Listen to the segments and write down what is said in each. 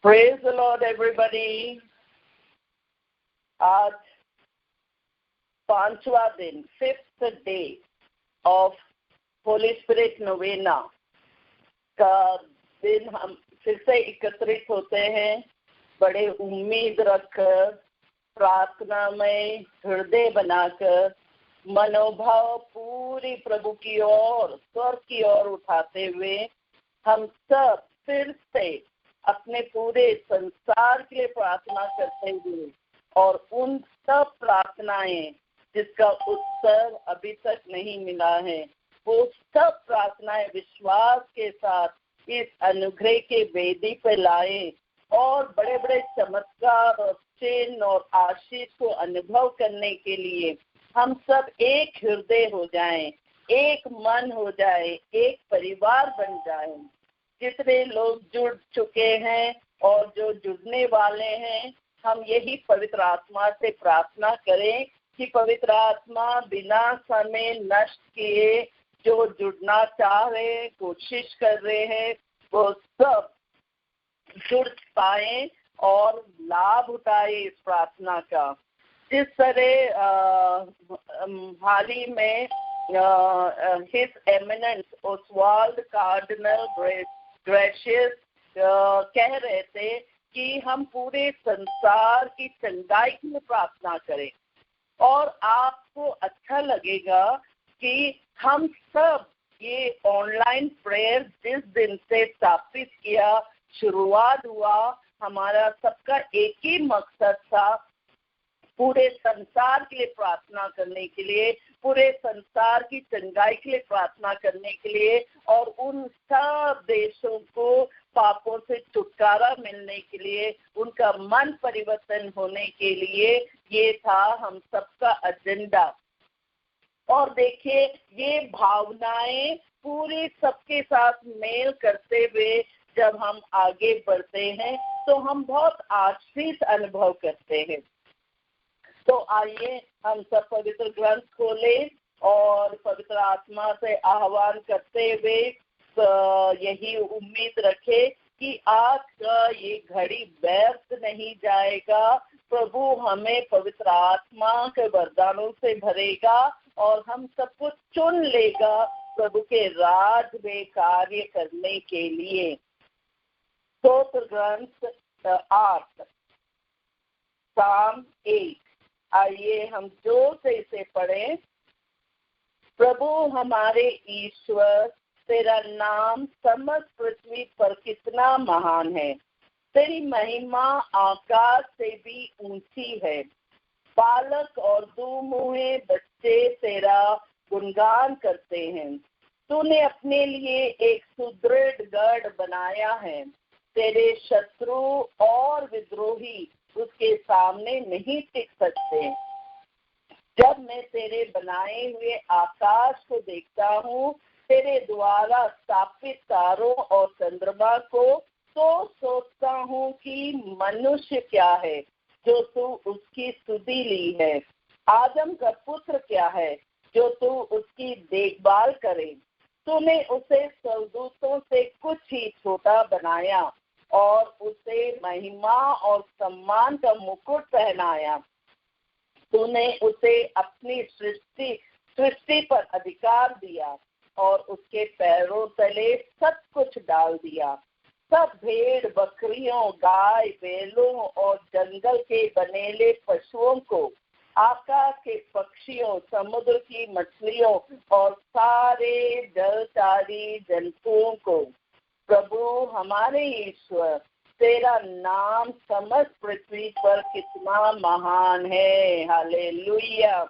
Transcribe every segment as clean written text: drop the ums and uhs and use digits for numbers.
Praise the Lord, everybody. आज 5वां दिन, 5th day of Holy Spirit Novena का दिन हम फिर से एकत्रित होते हैं, बड़े उम्मीद रखकर, प्रार्थना में हृदय बनाकर, मनोभाव पूरी प्रभु की ओर, स्वर्ग की ओर उठाते हुए हम सब फिर से अपने पूरे संसार के लिए प्रार्थना करते हुए और उन सब प्रार्थनाएं जिसका उत्तर अभी तक नहीं मिला है, वो सब प्रार्थनाएं विश्वास के साथ इस अनुग्रह के वेदी पे लाए और बड़े बड़े चमत्कार और चिन्ह और आशीष को अनुभव करने के लिए हम सब एक हृदय हो जाएं, एक मन हो जाए, एक परिवार बन जाएं। जितने लोग जुड़ चुके हैं और जो जुड़ने वाले हैं, हम यही पवित्र आत्मा से प्रार्थना करें कि पवित्र आत्मा बिना समय नष्ट किए जो जुड़ना चाह रहे, कोशिश कर रहे हैं, वो सब जुड़ पाए और लाभ उठाए इस प्रार्थना का। जिस तरह हाल ही में his eminence Oswald Cardinal Gracias कह रहे थे कि हम पूरे संसार की चंगाई के लिए प्रार्थना करें, और आपको अच्छा लगेगा कि हम सब ये ऑनलाइन प्रेयर जिस दिन से स्थापित किया, शुरुआत हुआ, हमारा सबका एक ही मकसद था, पूरे संसार के लिए प्रार्थना करने के लिए, पूरे संसार की चंगाई के लिए प्रार्थना करने के लिए और उन सब देशों को पापों से छुटकारा मिलने के लिए, उनका मन परिवर्तन होने के लिए, ये था हम सबका एजेंडा। और देखिए, ये भावनाएं पूरे सबके साथ मेल करते हुए जब हम आगे बढ़ते हैं तो हम बहुत आशीष अनुभव करते हैं। तो आइए हम सब पवित्र ग्रंथ खोलें और पवित्र आत्मा से आह्वान करते हुए यही उम्मीद रखें कि आज का ये घड़ी व्यर्थ नहीं जाएगा। प्रभु हमें पवित्र आत्मा के वरदानों से भरेगा और हम सबको चुन लेगा प्रभु के राज में कार्य करने के लिए। स्तोत्र ग्रंथ 8, Psalm 8। आइए हम जोर से इसे पढ़ें। प्रभु हमारे ईश्वर, तेरा नाम समस्त पृथ्वी पर कितना महान है। तेरी महिमा आकाश से भी ऊंची है। बालक और दुमुहे बच्चे तेरा गुणगान करते हैं। तूने अपने लिए एक सुदृढ़ गढ़ बनाया है। तेरे शत्रु और विद्रोही उसके सामने नहीं टिक सकते। जब मैं तेरे बनाए हुए आकाश को देखता हूँ, तेरे द्वारा स्थापित तारों और चंद्रमा को, तो सोचता हूँ कि मनुष्य क्या है जो तू उसकी स्तुति ली है, आदम का पुत्र क्या है जो तू उसकी देखभाल करे। तूने उसे स्वर्गदूतों से कुछ ही छोटा बनाया और उसे महिमा और सम्मान का मुकुट पहनाया। तूने उसे अपनी सृष्टि पर अधिकार दिया और उसके पैरों तले सब कुछ डाल दिया। सब भेड़ बकरियों, गाय बैलों और जंगल के बनेले पशुओं को, आकाश के पक्षियों, समुद्र की मछलियों और सारे जलचारी जंतुओं को। प्रभु हमारे ईश्वर, तेरा नाम समस्त पृथ्वी पर कितना महान है। Hallelujah.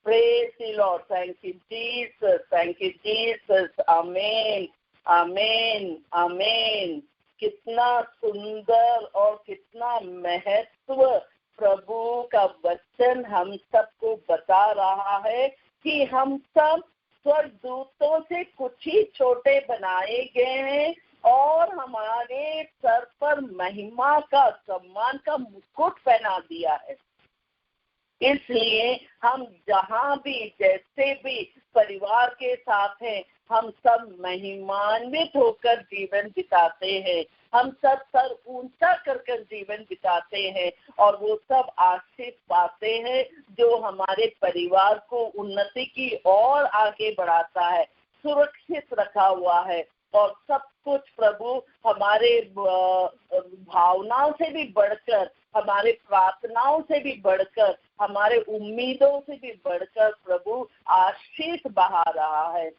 Praise the lord. Thank you Jesus, thank you Jesus. आमीन, आमीन, आमीन। कितना सुंदर और कितना महत्व प्रभु का वचन हम सबको बता रहा है कि हम सब स्वर्गदूतों से कुछ ही छोटे बनाए गए हैं और हमारे सर पर महिमा का, सम्मान का मुकुट पहना दिया है। इसलिए हम जहाँ भी जैसे भी परिवार के साथ हैं, हम सब महिमान्वित होकर जीवन बिताते हैं। हम सब सर ऊंचा कर कर जीवन बिताते हैं और वो सब आशीष पाते हैं जो हमारे परिवार को उन्नति की ओर आगे बढ़ाता है, सुरक्षित रखा हुआ है। और सब कुछ प्रभु हमारे भावनाओं से भी बढ़कर, हमारे प्रार्थनाओं से भी बढ़कर, हमारे उम्मीदों से भी बढ़कर प्रभु आशीष बहा रहा है।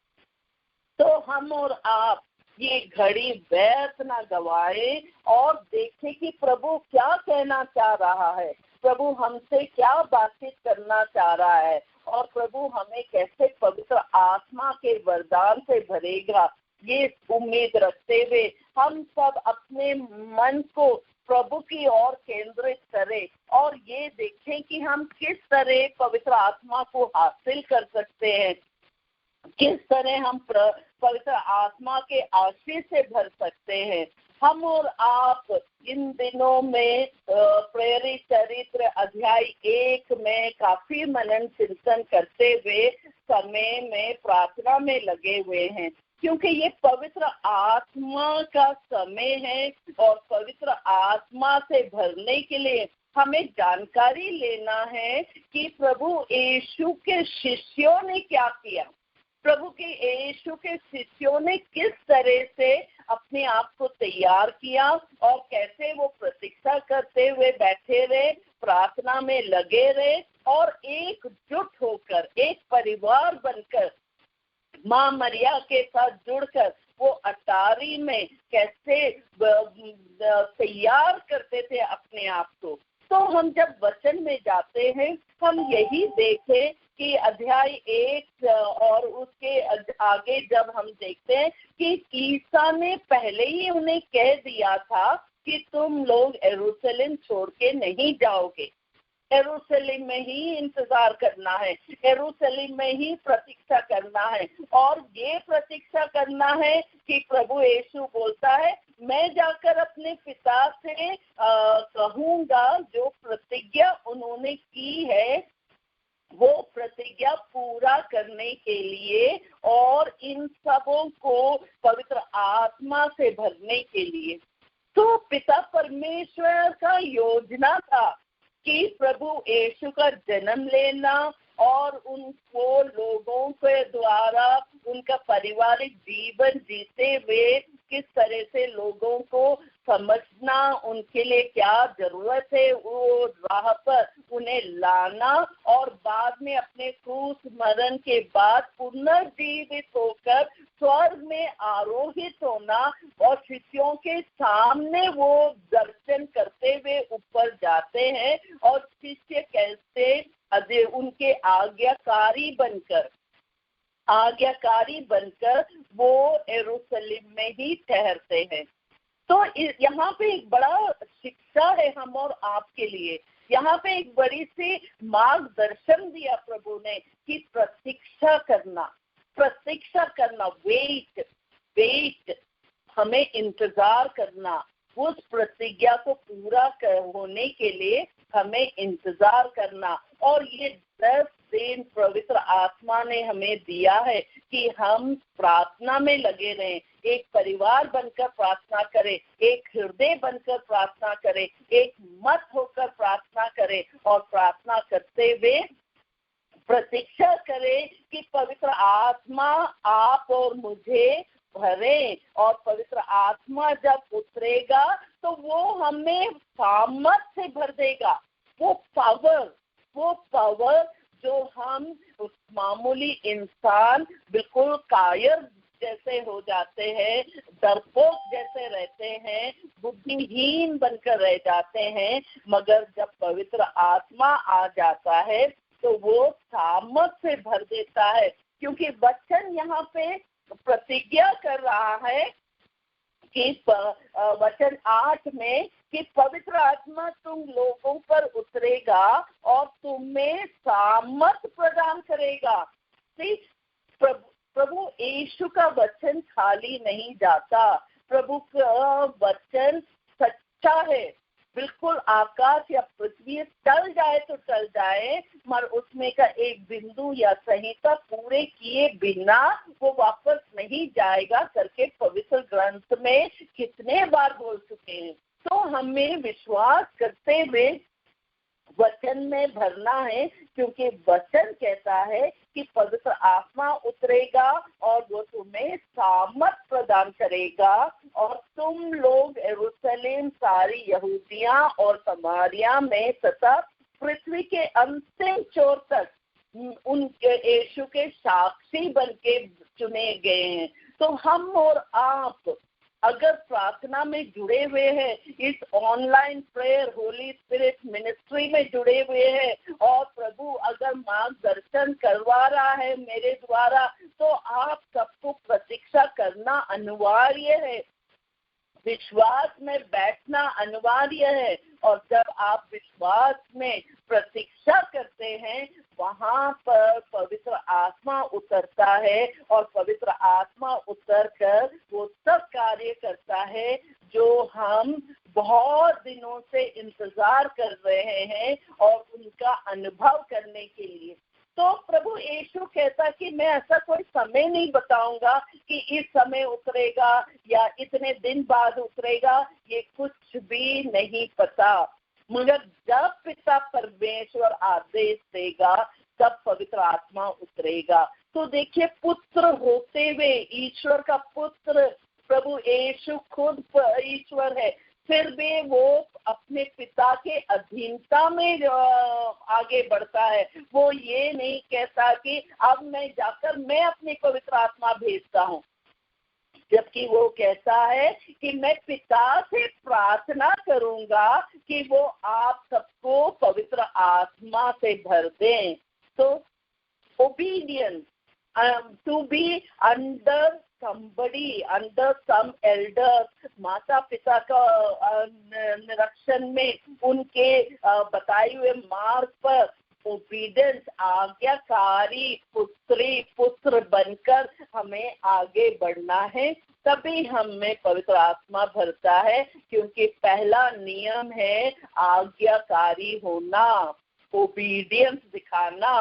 तो हम और आप ये घड़ी व्यर्थ ना गवाए और देखें कि प्रभु क्या कहना चाह रहा है, प्रभु हमसे क्या बातचीत करना चाह रहा है और प्रभु हमें कैसे पवित्र आत्मा के वरदान से भरेगा। ये उम्मीद रखते हुए हम सब अपने मन को प्रभु की ओर केंद्रित करें और ये देखें कि हम किस तरह पवित्र आत्मा को हासिल कर सकते हैं, किस तरह हम पवित्र आत्मा के आशीष से भर सकते हैं। हम और आप इन दिनों में प्रेरित चरित्र अध्याय 1 में काफी मनन चिंतन करते हुए समय में प्रार्थना में लगे हुए हैं, क्योंकि ये पवित्र आत्मा का समय है और पवित्र आत्मा से भरने के लिए हमें जानकारी लेना है कि प्रभु यीशु के शिष्यों ने क्या किया, प्रभु के यीशु के शिष्यों ने किस तरह से अपने आप को तैयार किया और कैसे वो प्रतीक्षा करते हुए बैठे रहे, प्रार्थना में लगे रहे और एकजुट होकर एक परिवार बनकर माँ मरिया के साथ जुड़कर वो अटारी में कैसे तैयार करते थे अपने आप को। तो हम जब वचन में जाते हैं हम यही देखें कि अध्याय 1 और उसके आगे जब हम देखते हैं कि ईसा ने पहले ही उन्हें कह दिया था कि तुम लोग यरूशलेम छोड़ के नहीं जाओगे, यरूशलेम में ही इंतजार करना है, यरूशलेम में ही प्रतीक्षा करना है। और ये प्रतीक्षा करना है कि प्रभु यीशु बोलता है मैं जाकर अपने पिता से कहूंगा जो प्रतिज्ञा उन्होंने की है वो प्रतिज्ञा पूरा करने के लिए और इन सबों को पवित्र आत्मा से भरने के लिए। तो पिता परमेश्वर का योजना था कि प्रभु यीशु का जन्म लेना और उनको लोगों के द्वारा उनका पारिवारिक जीवन जीते हुए किस तरह से लोगों को समझना, उनके लिए क्या जरूरत है वो राह पर उन्हें लाना और बाद में अपने क्रूस मरण के बाद पुनर्जीवित होकर स्वर्ग में आरोहित होना और शिष्यों के सामने वो दर्शन करते हुए ऊपर जाते हैं और शिष्य कैसे उनके आज्ञाकारी बनकर वो यरूशलेम में ही ठहरते हैं। तो यहाँ पे एक बड़ा शिक्षा है हम और आपके लिए, यहाँ पे एक बड़ी सी मार्गदर्शन दिया प्रभु ने कि प्रतीक्षा करना, वेट, हमें इंतजार करना, उस प्रतिज्ञा को पूरा होने के लिए हमें इंतजार करना। और ये 10 दिन पवित्र आत्मा ने हमें दिया है कि हम प्रार्थना में लगे रहें, एक परिवार बनकर प्रार्थना करें, एक हृदय बनकर प्रार्थना करें, एक मत होकर प्रार्थना करें और प्रार्थना करते हुए प्रतीक्षा करें कि पवित्र आत्मा आप और मुझे भरे और पवित्र आत्मा जब उतरेगा तो वो हमें सामर्थ से भर देगा। वो पावर जो हम मामूली इंसान बिल्कुल कायर जैसे हो जाते हैं, डरपोक जैसे रहते हैं, बुद्धिहीन बनकर रह जाते हैं, मगर जब पवित्र आत्मा आ जाता है तो वो सामर्थ से भर देता है। क्योंकि वचन यहाँ पे प्रतिज्ञा कर रहा है कि वचन 8 में कि पवित्र आत्मा तुम लोगों पर उतरेगा और तुम्हें सामर्थ प्रदान करेगा। प्रभु यीशु का वचन खाली नहीं जाता, प्रभु का वचन सच्चा है, बिल्कुल आकाश या पृथ्वी टल जाए तो टल जाए, मगर उसमें का एक बिंदु या संहिता पूरे किए बिना वो वापस नहीं जाएगा करके पवित्र ग्रंथ में कितने बार बोल चुके हैं। तो हमें विश्वास करते हुए वचन में भरना है, क्योंकि वचन कहता है कि पवित्र आत्मा उतरेगा और वो तुम्हें सामर्थ प्रदान करेगा और तुम लोग यरूशलेम, सारी यहूदिया और समारिया में तथा पृथ्वी के अंतिम छोर तक उनके यीशु के साक्षी बन के चुने गए हैं। तो हम और आप अगर प्रार्थना में जुड़े हुए हैं, इस online prayer Holi spirit ministry में जुड़े हुए हैं और प्रभु अगर मार्गदर्शन करवा रहा है मेरे द्वारा, तो आप सबको प्रतीक्षा करना अनिवार्य है, विश्वास में बैठना अनिवार्य है। और जब आप विश्वास में प्रतीक्षा करते हैं, वहां पर पवित्र आत्मा उतरता है और पवित्र आत्मा उतर कर वो सब कार्य करता है जो हम बहुत दिनों से इंतजार कर रहे हैं और उनका अनुभव करने के लिए। तो प्रभु यीशु कहता कि मैं ऐसा कोई समय नहीं बताऊंगा कि इस समय उतरेगा या इतने दिन बाद उतरेगा, ये कुछ भी नहीं पता, मगर जब पिता परमेश्वर आदेश देगा तब पवित्र आत्मा उतरेगा। तो देखिए, पुत्र होते हुए, ईश्वर का पुत्र प्रभु यीशु खुद ईश्वर है, फिर भी वो अपने पिता के अधीनता में आगे बढ़ता है। वो ये नहीं कहता कि अब मैं जाकर मैं अपनी पवित्र आत्मा भेजता हूँ, जबकि वो कहता है कि मैं पिता से प्रार्थना करूंगा कि वो आप सबको पवित्र आत्मा से भर दें। तो obedience, to be under somebody, under some elders, माता पिता का निरीक्षण में उनके बताए हुए मार्ग पर ओबीडियंस, आज्ञाकारी पुत्र बनकर हमें आगे बढ़ना है। तभी हमें पवित्र आत्मा भरता है, क्योंकि पहला नियम है आज्ञाकारी होना, ओबीडियंस दिखाना।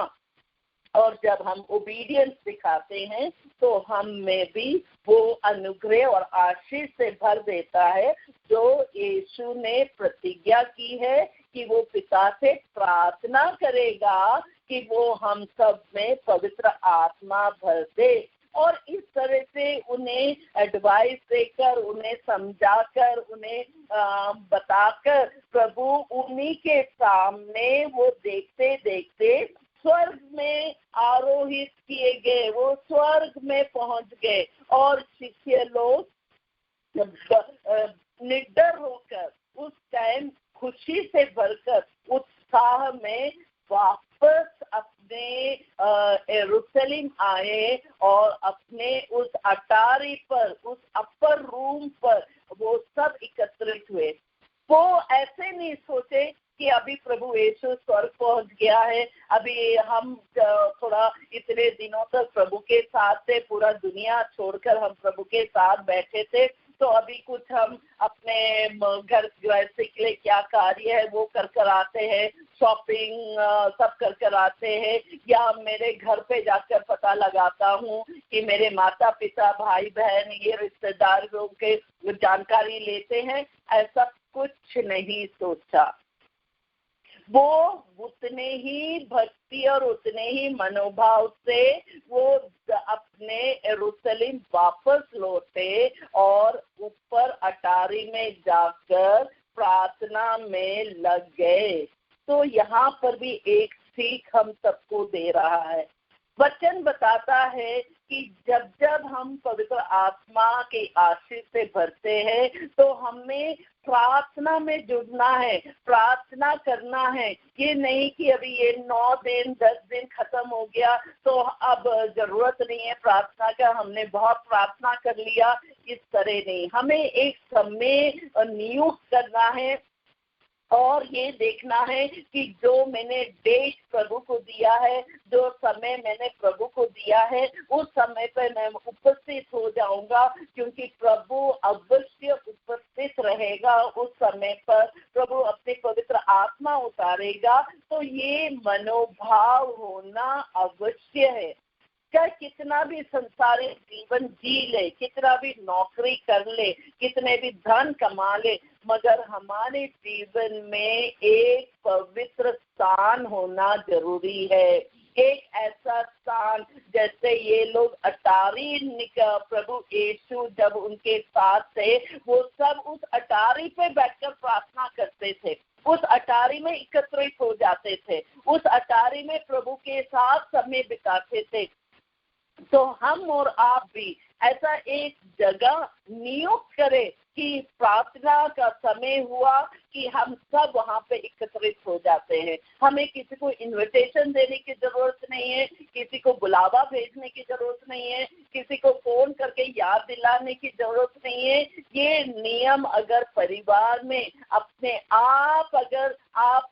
और जब हम ओबीडियंस दिखाते हैं तो हम में भी वो अनुग्रह और आशीष से भर देता है जो यीशु ने प्रतिज्ञा की है कि वो पिता से प्रार्थना करेगा कि वो हम सब में पवित्र आत्मा भर दे। और इस तरह से उन्हें एडवाइस देकर, उन्हें समझाकर, उन्हें बताकर प्रभु उन्हीं के सामने वो देखते देखते स्वर्ग में आरोहित किए गए, वो स्वर्ग में पहुंच गए और शिष्य लोग निडर होकर, उस टाइम खुशी से भरकर, उत्साह में वापस अपने यरूशलेम आए और अपने उस अटारी पर, उस अपर रूम पर वो सब एकत्रित हुए। वो ऐसे नहीं सोचे कि अभी प्रभु यीशु स्वर्ग पहुंच गया है, अभी हम थोड़ा इतने दिनों तक प्रभु के साथ थे, पूरा दुनिया छोड़कर हम प्रभु के साथ बैठे थे, तो अभी कुछ हम अपने घर गृहस्थी के लिए क्या कार्य है वो कर आते हैं, शॉपिंग सब कर आते हैं, या मेरे घर पे जाकर पता लगाता हूँ कि मेरे माता पिता, भाई बहन, ये रिश्तेदारों के जानकारी लेते हैं। ऐसा कुछ नहीं सोचा। वो उतने ही भक्ति और उतने ही मनोभाव से वो अपने यरूशलेम वापस लौटे और ऊपर अटारी में जाकर प्रार्थना में लग गए। तो यहाँ पर भी एक सीख हम सबको दे रहा है। वचन बताता है कि जब जब हम पवित्र आत्मा के आशीष से भरते हैं तो हमें प्रार्थना में जुड़ना है, प्रार्थना करना है। ये नहीं कि अभी ये 9 दिन 10 दिन खत्म हो गया तो अब जरूरत नहीं है प्रार्थना का, हमने बहुत प्रार्थना कर लिया, इस तरह नहीं। हमें एक समय नियुक्त करना है और ये देखना है कि जो मैंने डेट प्रभु को दिया है, जो समय मैंने प्रभु को दिया है, उस समय पर मैं उपस्थित हो जाऊंगा, क्योंकि प्रभु अवश्य उपस्थित रहेगा उस समय पर। प्रभु आत्मा उतारेगा, तो ये मनोभाव होना अवश्य है। क्या कितना भी संसारिक जीवन जी ले, कितना भी नौकरी कर ले, कितने भी धन कमा ले, मगर हमारे जीवन में एक पवित्र स्थान होना जरूरी है। एक ऐसा स्थान, जैसे ये लोग अटारी, प्रभु यीशु जब उनके साथ थे, वो सब उस अटारी पे बैठकर प्रार्थना करते थे, उस अटारी में एकत्रित हो जाते थे, उस अटारी में प्रभु के साथ समय बिताते थे। तो हम और आप भी ऐसा एक जगह नियुक्त करें कि प्रार्थना का समय हुआ कि हम सब वहाँ पे एकत्रित हो जाते हैं। हमें किसी को इनविटेशन देने की जरूरत नहीं है, किसी को बुलावा भेजने की जरूरत नहीं है, किसी को फोन करके याद दिलाने की जरूरत नहीं है। ये नियम अगर परिवार में अपने आप, अगर आप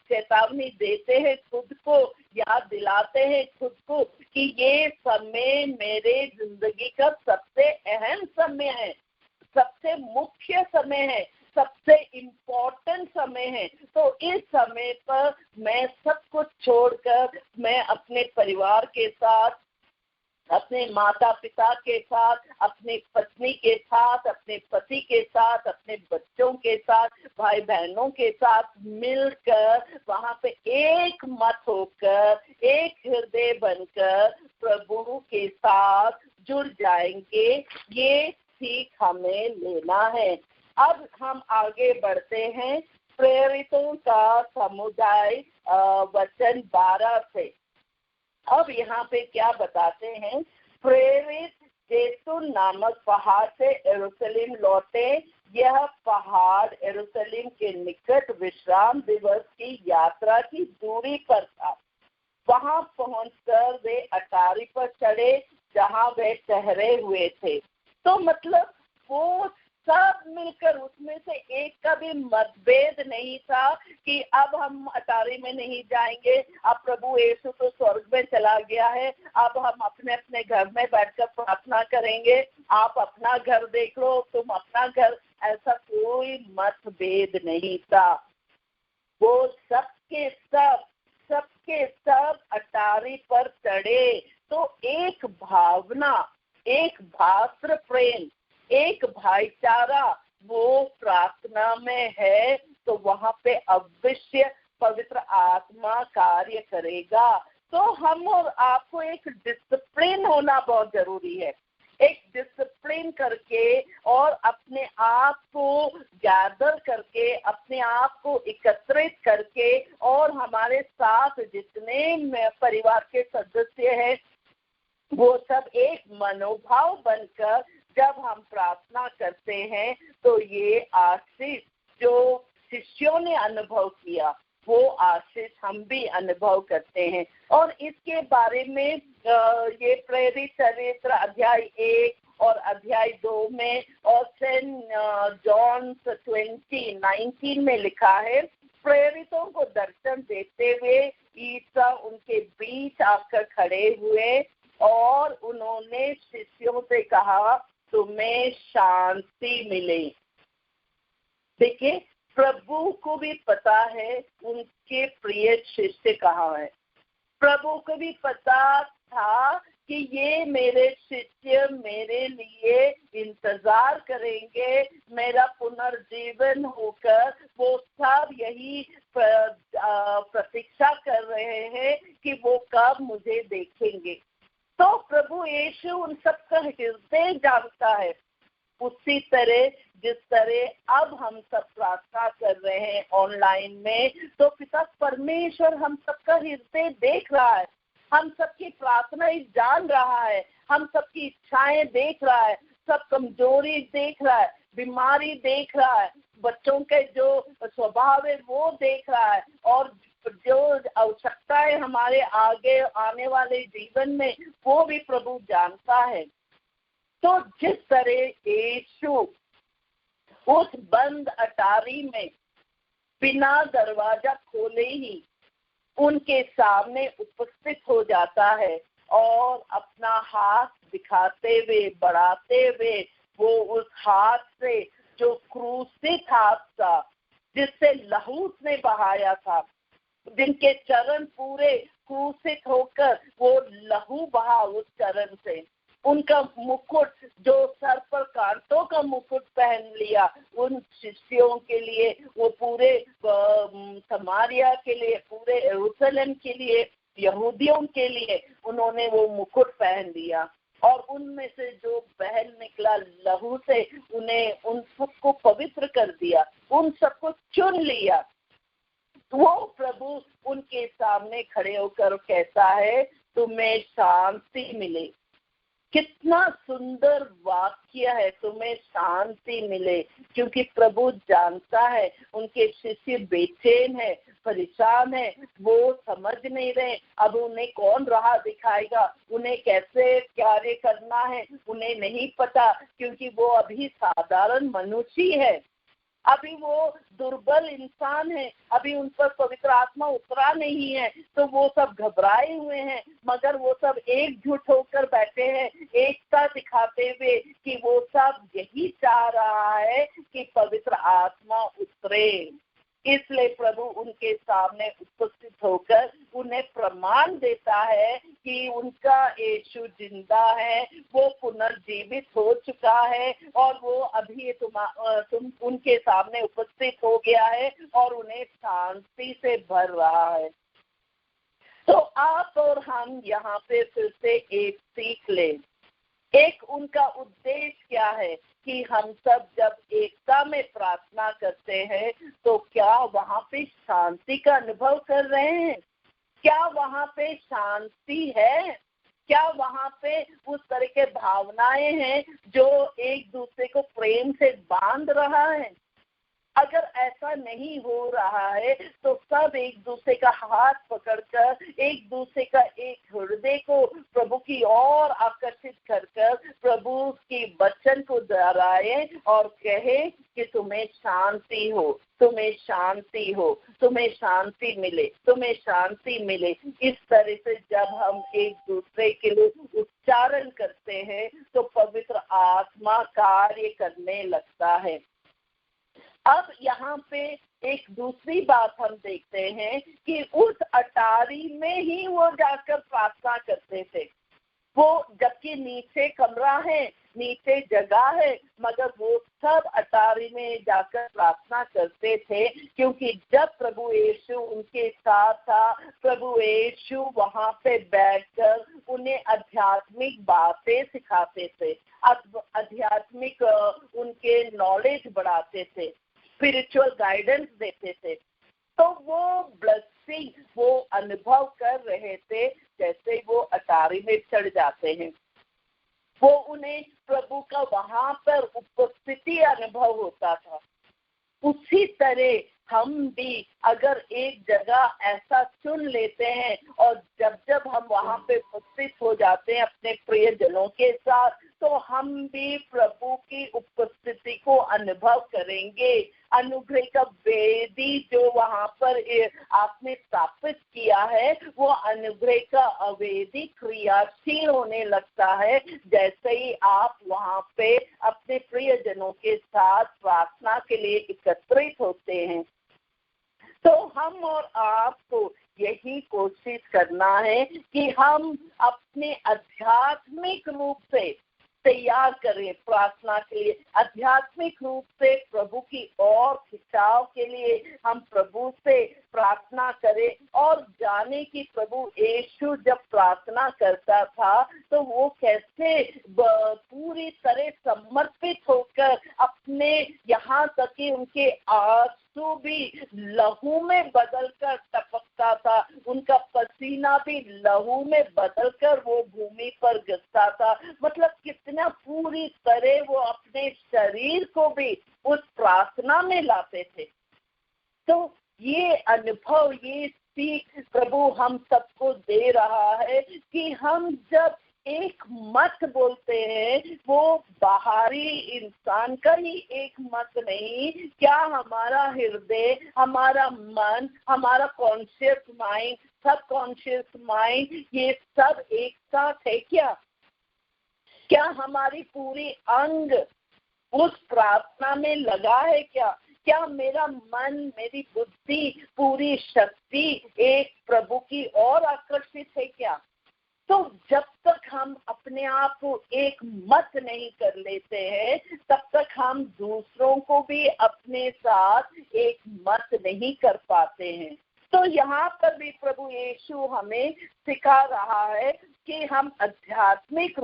चेतावनी देते हैं, खुद को याद दिलाते हैं खुद को कि ये समय मेरे जिंदगी का सबसे अहम समय है, सबसे मुख्य समय है, सबसे इम्पोर्टेंट समय है, तो इस समय पर मैं सब कुछ छोड़कर मैं अपने परिवार के साथ, अपने माता पिता के साथ, अपनी पत्नी के साथ, अपने पति के साथ, अपने बच्चों के साथ, भाई बहनों के साथ मिलकर वहाँ पे एक मत होकर, एक हृदय बनकर प्रभु के साथ जुड़ जाएंगे। ये सीख हमें लेना है। अब हम आगे बढ़ते हैं प्रेरितों का समुदाय, वचन 12 से। अब यहाँ पे क्या बताते हैं, प्रेरित जैतून नामक पहाड़ से यरूशलेम लौटे। यह पहाड़ यरूशलेम के निकट विश्राम दिवस की यात्रा की दूरी पर था। वहां पहुंचकर वे अटारी पर चढ़े जहां वे ठहरे हुए थे। तो मतलब वो सब मिलकर, उसमें से एक का भी मतभेद नहीं था कि अब हम अटारी में नहीं जाएंगे, अब प्रभु यीशु तो स्वर्ग में चला गया है, अब हम अपने अपने घर में बैठकर प्रार्थना करेंगे, आप अपना घर देख लो, तुम अपना घर। ऐसा कोई मतभेद नहीं था। वो सबके सब अटारी पर चढ़े। तो एक भावना, एक भातृ प्रेम, एक भाईचारा वो प्रार्थना में है, तो वहां पे अवश्य पवित्र आत्मा कार्य करेगा। तो हम और आपको एक डिसिप्लिन होना बहुत जरूरी है। एक डिसिप्लिन करके और अपने आप को गैदर करके, अपने आप को एकत्रित करके, और हमारे साथ जितने परिवार के सदस्य हैं वो सब एक मनोभाव बनकर जब हम प्रार्थना करते हैं, तो ये आशीष जो शिष्यों ने अनुभव किया, वो आशीष हम भी अनुभव करते हैं। और इसके बारे में ये प्रेरित चरित्र अध्याय 1 और अध्याय 2 में और सेंट जॉन 20:19 में लिखा है, प्रेरितों को दर्शन देते हुए ईसा उनके बीच आकर खड़े हुए और उन्होंने शिष्यों से कहा, तुम्हें शांति मिले। देखिए, प्रभु को भी पता है उनके प्रिय शिष्य कहाँ है। प्रभु को भी पता था कि ये मेरे शिष्य मेरे लिए इंतजार करेंगे, मेरा पुनर्जीवन होकर वो सब यही प्रतीक्षा कर रहे हैं कि वो कब मुझे देखेंगे। तो प्रभु यीशु उन सबका हृदय जानता है। उसी तरह जिस तरह अब हम सब प्रार्थना कर रहे हैं ऑनलाइन में, तो पिता परमेश्वर हम सबका हृदय देख रहा है, हम सबकी प्रार्थना जान रहा है, हम सबकी इच्छाएं देख रहा है, सब कमजोरी देख रहा है, बीमारी देख रहा है, बच्चों के जो स्वभाव है वो देख रहा है, और जो आवश्यकताएं हमारे आगे आने वाले जीवन में वो भी प्रभु जानता है। तो जिस तरह यीशु उस बंद अटारी में बिना दरवाजा खोले ही उनके सामने उपस्थित हो जाता है और अपना हाथ दिखाते हुए, बढ़ाते हुए, वो उस हाथ से जो क्रूसित हाथ था, जिससे लहू उसने बहाया था, जिनके चरण पूरे क्रूसित होकर वो लहू बहा उस चरण से, उनका मुकुट जो सर पर कांटों का मुकुट पहन लिया, उन शिष्यों के लिए, वो पूरे समारिया के लिए, पूरे यरूशलेम के लिए, यहूदियों के लिए उन्होंने वो मुकुट पहन लिया। और उनमें से जो बहन निकला लहू से, उन्हें उन सबको पवित्र कर दिया, उन सबको चुन लिया। वो प्रभु उनके सामने खड़े होकर कहता है, तुम्हें शांति मिले। कितना सुंदर वाक्य है, तुम्हें शांति मिले, क्योंकि प्रभु जानता है उनके शिष्य बेचैन है, परेशान है, वो समझ नहीं रहे अब उन्हें कौन राह दिखाएगा, उन्हें कैसे कार्य करना है, उन्हें नहीं पता, क्योंकि वो अभी साधारण मनुष्य है, अभी वो दुर्बल इंसान है, अभी उन पर पवित्र आत्मा उतरा नहीं है, तो वो सब घबराए हुए हैं। मगर वो सब एकजुट होकर बैठे हैं, एकता दिखाते हुए कि वो सब यही चाह रहा है कि पवित्र आत्मा उतरे। इसलिए प्रभु उनके सामने उपस्थित होकर उन्हें प्रमाण देता है कि उनका यीशु जिंदा है, वो पुनर्जीवित हो चुका है और वो अभी तुम उनके सामने उपस्थित हो गया है और उन्हें शांति से भर रहा है। तो आप और हम यहाँ पे फिर से एक सीख लें। एक उनका उद्देश्य क्या है कि हम सब जब एकता में प्रार्थना करते हैं तो क्या वहाँ पे शांति का अनुभव कर रहे हैं? क्या वहाँ पे शांति है? क्या वहाँ पे उस तरह के भावनाएं हैं जो एक दूसरे को प्रेम से बांध रहा है? अगर ऐसा नहीं हो रहा है तो सब एक दूसरे का हाथ पकड़कर, एक दूसरे का एक हृदय को प्रभु की ओर आकर्षित कर कर प्रभु की वचन को दोहराए और कहे कि तुम्हें शांति हो, तुम्हें शांति हो, तुम्हें शांति मिले, तुम्हें शांति मिले। इस तरह से जब हम एक दूसरे के लिए उच्चारण करते हैं तो पवित्र आत्मा कार्य करने लगता है। अब यहाँ पे एक दूसरी बात हम देखते हैं कि उस अटारी में ही वो जाकर प्रार्थना करते थे। वो जबकि नीचे कमरा है, नीचे जगह है, मगर वो सब अटारी में जाकर प्रार्थना करते थे, क्योंकि जब प्रभु यीशु उनके साथ था, प्रभु यीशु वहाँ पे बैठकर उन्हें आध्यात्मिक बातें सिखाते थे, आध्यात्मिक उनके नॉलेज बढ़ाते थे, स्पिरिचुअल गाइडेंस देते थे। तो वो ब्लेसिंग वो अनुभव कर रहे थे जैसे वो अटारी में चढ़ जाते हैं। वो उन्हें प्रभु का वहां पर उपस्थिति अनुभव होता था। उसी तरह हम भी अगर एक जगह ऐसा चुन लेते हैं और जब जब हम वहां पे उपस्थित हो जाते हैं अपने प्रियजनों के साथ, तो हम भी प्रभु की उपस्थिति को अनुभव करेंगे। अनुग्रह का वेदी जो वहां पर आपने स्थापित किया है, वो अनुग्रह का अवेदी क्रियाशील होने लगता है जैसे ही आप वहां पे अपने प्रियजनों के साथ प्रार्थना के लिए एकत्रित होते हैं। तो हम और आपको यही कोशिश करना है कि हम अपने आध्यात्मिक रूप से तैयार करें प्रार्थना के लिए, आध्यात्मिक रूप से प्रभु की ओर खिंचाव के लिए हम प्रभु से प्रार्थना करें और जाने कि प्रभु यीशु जब प्रार्थना करता था तो वो कैसे पूरी तरह समर्पित होकर अपने यहाँ तक कि उनके आंसू भी लहू में बदलकर टपकता था, उनका पसीना भी लहू में बदलकर वो भूमि पर गिरता था। मतलब कितना पूरी तरह वो अपने शरीर को भी उस प्रार्थना में लाते थे। तो ये अनुभव, ये सीख प्रभु हम सबको दे रहा है कि हम जब एक मत बोलते हैं, वो बाहरी इंसान का ही एक मत नहीं, क्या हमारा हृदय, हमारा मन, हमारा कॉन्शियस माइंड, सब कॉन्शियस माइंड, ये सब एक साथ है क्या? क्या हमारी पूरी अंग उस प्रार्थना में लगा है क्या? क्या मेरा मन, मेरी बुद्धि, पूरी शक्ति एक प्रभु की ओर आकर्षित है क्या? तो जब तक हम अपने आप को एक मत नहीं कर लेते हैं, तब तक हम दूसरों को भी अपने साथ एक मत नहीं कर पाते हैं। तो यहाँ पर भी प्रभु यीशु हमें सिखा रहा है कि हम आध्यात्मिक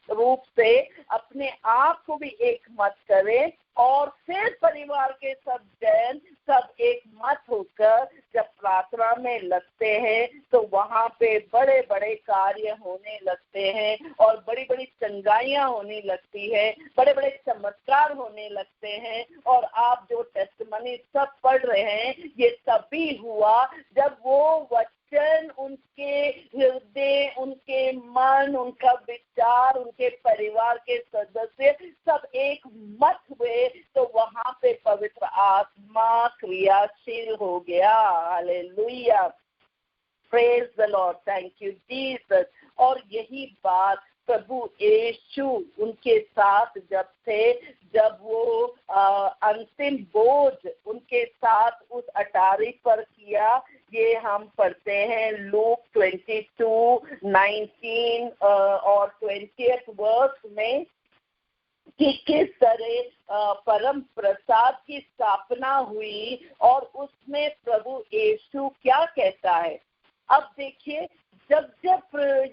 रूप से अपने आप को भी एक मत करें और फिर परिवार के सब जन सब एक मत होकर जब प्रार्थना में लगते हैं तो वहाँ पे बड़े बड़े कार्य होने लगते हैं और बड़ी बड़ी चंगाइयाँ होने लगती है, बड़े बड़े चमत्कार होने लगते हैं। और आप जो टेस्टिमनी सब पढ़ रहे हैं, ये तभी हुआ जब वो वचन उनके हृदय, उनके मन, उनका विचार, उनके परिवार के सदस्य सब एक मत हुए, तो वहां पे पवित्र आत्मा क्रियाशील हो गया। Hallelujah, praise the lord, thank you Jesus. और यही बात प्रभु यीशु उनके साथ जब थे, जब वो अंतिम बोझ उनके साथ उस अटारी पर किया, ये हम पढ़ते हैं लूक 22:19 और 20th वर्स में कि किस तरह परम प्रसाद की स्थापना हुई और उसमें प्रभु यीशु क्या कहता है। अब देखिए, जब जब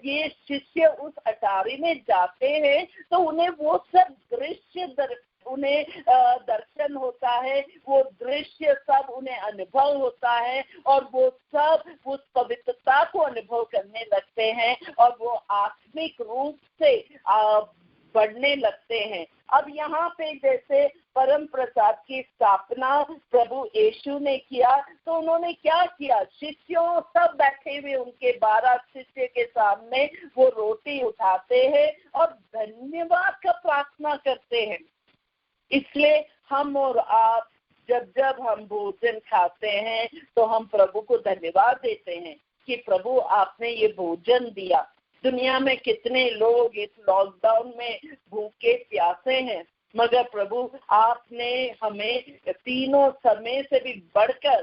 ये शिष्य उस अटारी में जाते हैं तो उन्हें वो सब दृश्य उन्हें दर्शन होता है, वो दृश्य सब उन्हें अनुभव होता है और वो सब उस पवित्रता को अनुभव करने लगते हैं और वो आत्मिक रूप से बढ़ने लगते हैं। अब यहाँ पे जैसे परम प्रसाद की स्थापना प्रभु यीशु ने किया, तो उन्होंने क्या किया, शिष्यों सब बैठे हुए उनके 12 शिष्य के सामने वो रोटी उठाते हैं और धन्यवाद का प्रार्थना करते हैं। इसलिए हम और आप जब जब हम भोजन खाते हैं तो हम प्रभु को धन्यवाद देते हैं कि प्रभु आपने ये भोजन दिया। दुनिया में कितने लोग इस लॉकडाउन में भूखे प्यासे हैं, मगर प्रभु आपने हमें तीनों समय से भी बढ़कर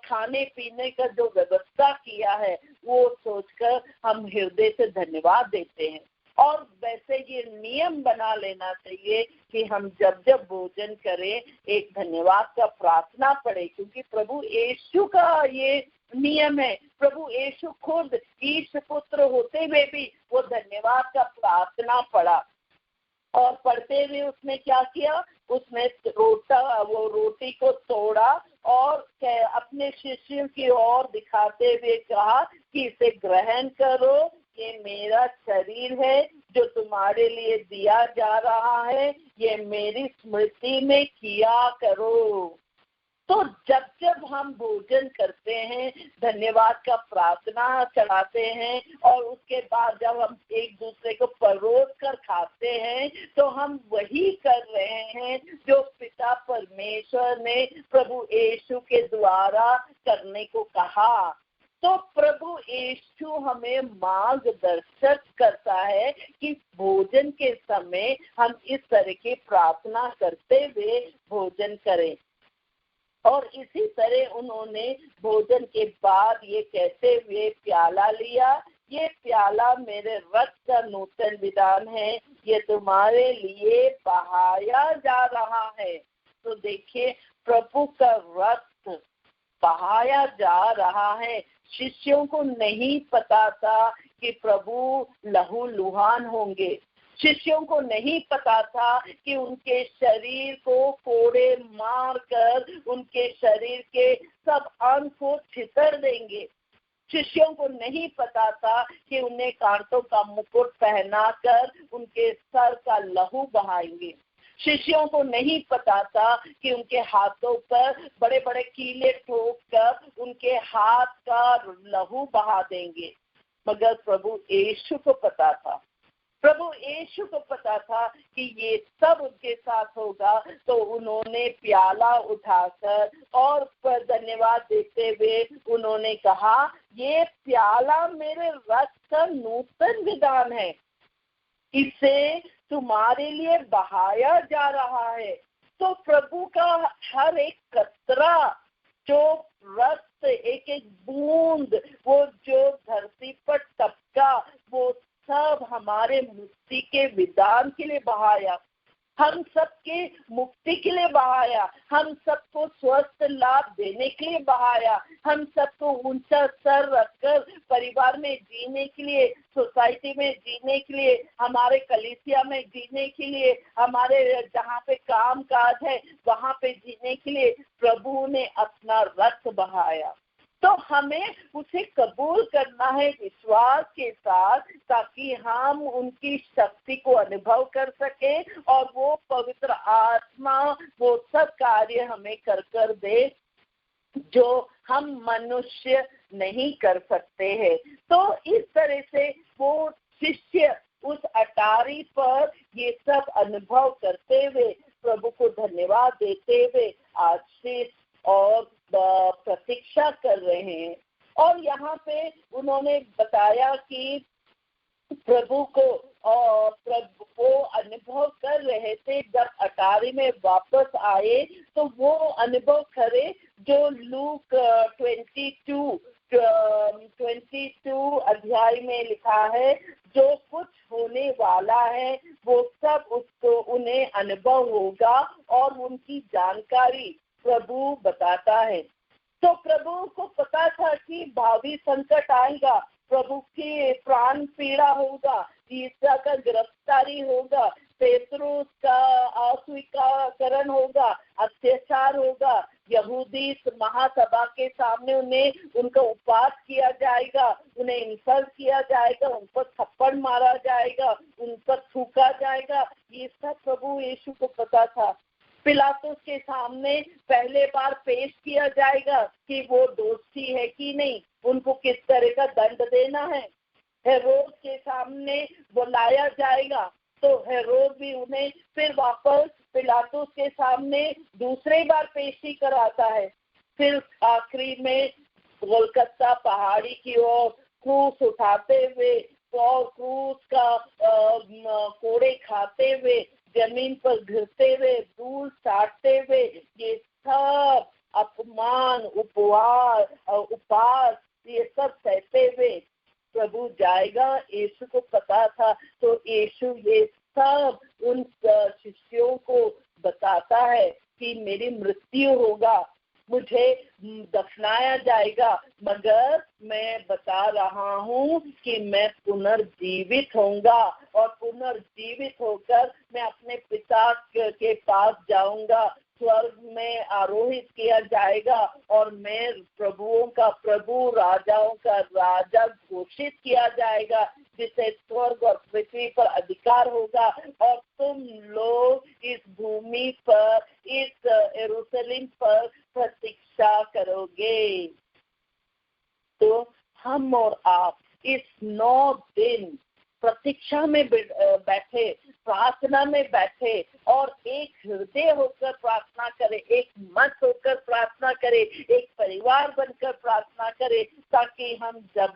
खाने पीने का जो व्यवस्था किया है वो सोचकर हम हृदय से धन्यवाद देते हैं। और वैसे ये नियम बना लेना चाहिए कि हम जब जब भोजन करें एक धन्यवाद का प्रार्थना पढ़े, क्योंकि प्रभु यीशु का ये नियम है। प्रभु यीशु खुद ईश पुत्र होते हुए भी वो धन्यवाद का प्रार्थना पढ़ा और पढ़ते हुए उसने क्या किया, उसने वो रोटी को तोड़ा और अपने शिष्यों की ओर दिखाते हुए कहा कि इसे ग्रहण करो, ये मेरा शरीर है जो तुम्हारे लिए दिया जा रहा है, ये मेरी स्मृति में किया करो। तो जब जब हम भोजन करते हैं, धन्यवाद का प्रार्थना चढ़ाते हैं और उसके बाद जब हम एक दूसरे को परोस कर खाते हैं, तो हम वही कर रहे हैं जो पिता परमेश्वर ने प्रभु यीशु के द्वारा करने को कहा। तो प्रभु यीशु हमें मार्गदर्शक करता है कि भोजन के समय हम इस तरह की प्रार्थना करते हुए भोजन करें। और इसी तरह उन्होंने भोजन के बाद ये कहते हुए प्याला लिया, ये प्याला मेरे रक्त का नूतन विधान है, ये तुम्हारे लिए बहाया जा रहा है। तो देखिए, प्रभु का रक्त बहाया जा रहा है। शिष्यों को नहीं पता था कि प्रभु लहू लुहान होंगे, शिष्यों को नहीं पता था कि उनके शरीर को कोड़े मारकर उनके शरीर के सब अंग को छितर देंगे। शिष्यों को नहीं पता था कि उन्हें कांटों का मुकुट पहनाकर उनके सर का लहू बहाएंगे। शिष्यों को नहीं पता था कि उनके हाथों पर बड़े बड़े कीले ठोक कर उनके हाथ का लहू बहा देंगे, मगर प्रभु यीशु को पता था। प्रभु यीशु को पता था कि ये सब उनके साथ होगा। तो उन्होंने प्याला उठाकर और धन्यवाद देते हुए उन्होंने कहा, ये प्याला मेरे रक्त का नूतन विधान है, इसे तुम्हारे लिए बहाया जा रहा है। तो प्रभु का हर एक कतरा, जो रक्त, एक एक बूंद, वो जो धरती पर टपका, वो सब हमारे मुक्ति के विधान के लिए बहाया, हम सबके मुक्ति के लिए बहाया, हम सबको स्वस्थ लाभ देने के लिए बहाया, हम सबको ऊंचा सर रखकर परिवार में जीने के लिए, सोसाइटी में जीने के लिए, हमारे कलीसिया में जीने के लिए, हमारे जहाँ पे काम काज है वहाँ पे जीने के लिए प्रभु ने अपना रक्त बहाया। तो हमें उसे कबूल करना है विश्वास के साथ, ताकि हम उनकी शक्ति को अनुभव कर सके और वो पवित्र आत्मा वो सब कार्य हमें कर दे जो हम मनुष्य नहीं कर सकते हैं। तो इस तरह से वो शिष्य उस अटारी पर ये सब अनुभव करते हुए प्रभु को धन्यवाद देते हुए आशीष और प्रतीक्षा कर रहे हैं। और यहाँ पे उन्होंने बताया कि प्रभु वो अनुभव कर रहे थे जब अटारी में वापस आए, तो वो अनुभव करे जो लूक 22 अध्याय में लिखा है, जो कुछ होने वाला है वो सब उसको उन्हें अनुभव होगा और उनकी जानकारी प्रभु बताता है। तो प्रभु को पता था कि भावी संकट आएगा, प्रभु की प्राण पीड़ा होगा, ईसा का गिरफ्तारी होगा, पेतरुस का अस्वीकारण होगा, अत्याचार होगा, यहूदी महासभा के सामने उनका उपवास किया जाएगा, उन्हें इंसल्ट किया जाएगा, उन पर थप्पड़ मारा जाएगा, उन पर थूका जाएगा। ये सब प्रभु यीशु को पता था। पिलातुस के सामने पहले बार पेश किया जाएगा कि वो दोषी है कि नहीं, उनको किस तरह का दंड देना है। हेरोद के सामने वो लाया जाएगा, तो हेरोद भी उन्हें फिर वापस पिलातुस के सामने दूसरी बार पेशी कराता है। फिर आखिरी में कोलकाता पहाड़ी की ओर क्रूस उठाते हुए और क्रूस का कोड़े खाते हुए, जमीन पर गिरते हुए, धूल चाटते हुए, ये सब अपमान, उपवास ये सब सहते हुए प्रभु जाएगा। यीशु को पता था, तो यीशु ये सब उन शिष्यों को बताता है कि मेरी मृत्यु होगा, मुझे दफनाया जाएगा, मगर मैं बता रहा हूँ कि मैं पुनर्जीवित होऊंगा और पुनर्जीवित होकर मैं अपने पिता के पास जाऊंगा, स्वर्ग में आरोहित किया जाएगा और मैं प्रभुओं का प्रभु, राजाओं का राजा घोषित किया जाएगा, जिसे स्वर्ग और पृथ्वी पर अधिकार होगा। और तुम लोग इस भूमि पर, इस यरूशलेम पर प्रतीक्षा करोगे। तो हम और आप इस 9 दिन प्रतीक्षा में बैठे, प्रार्थना में बैठे और एक हृदय होकर प्रार्थना करें, एक मत होकर प्रार्थना करें, एक परिवार बनकर प्रार्थना करें, ताकि हम जब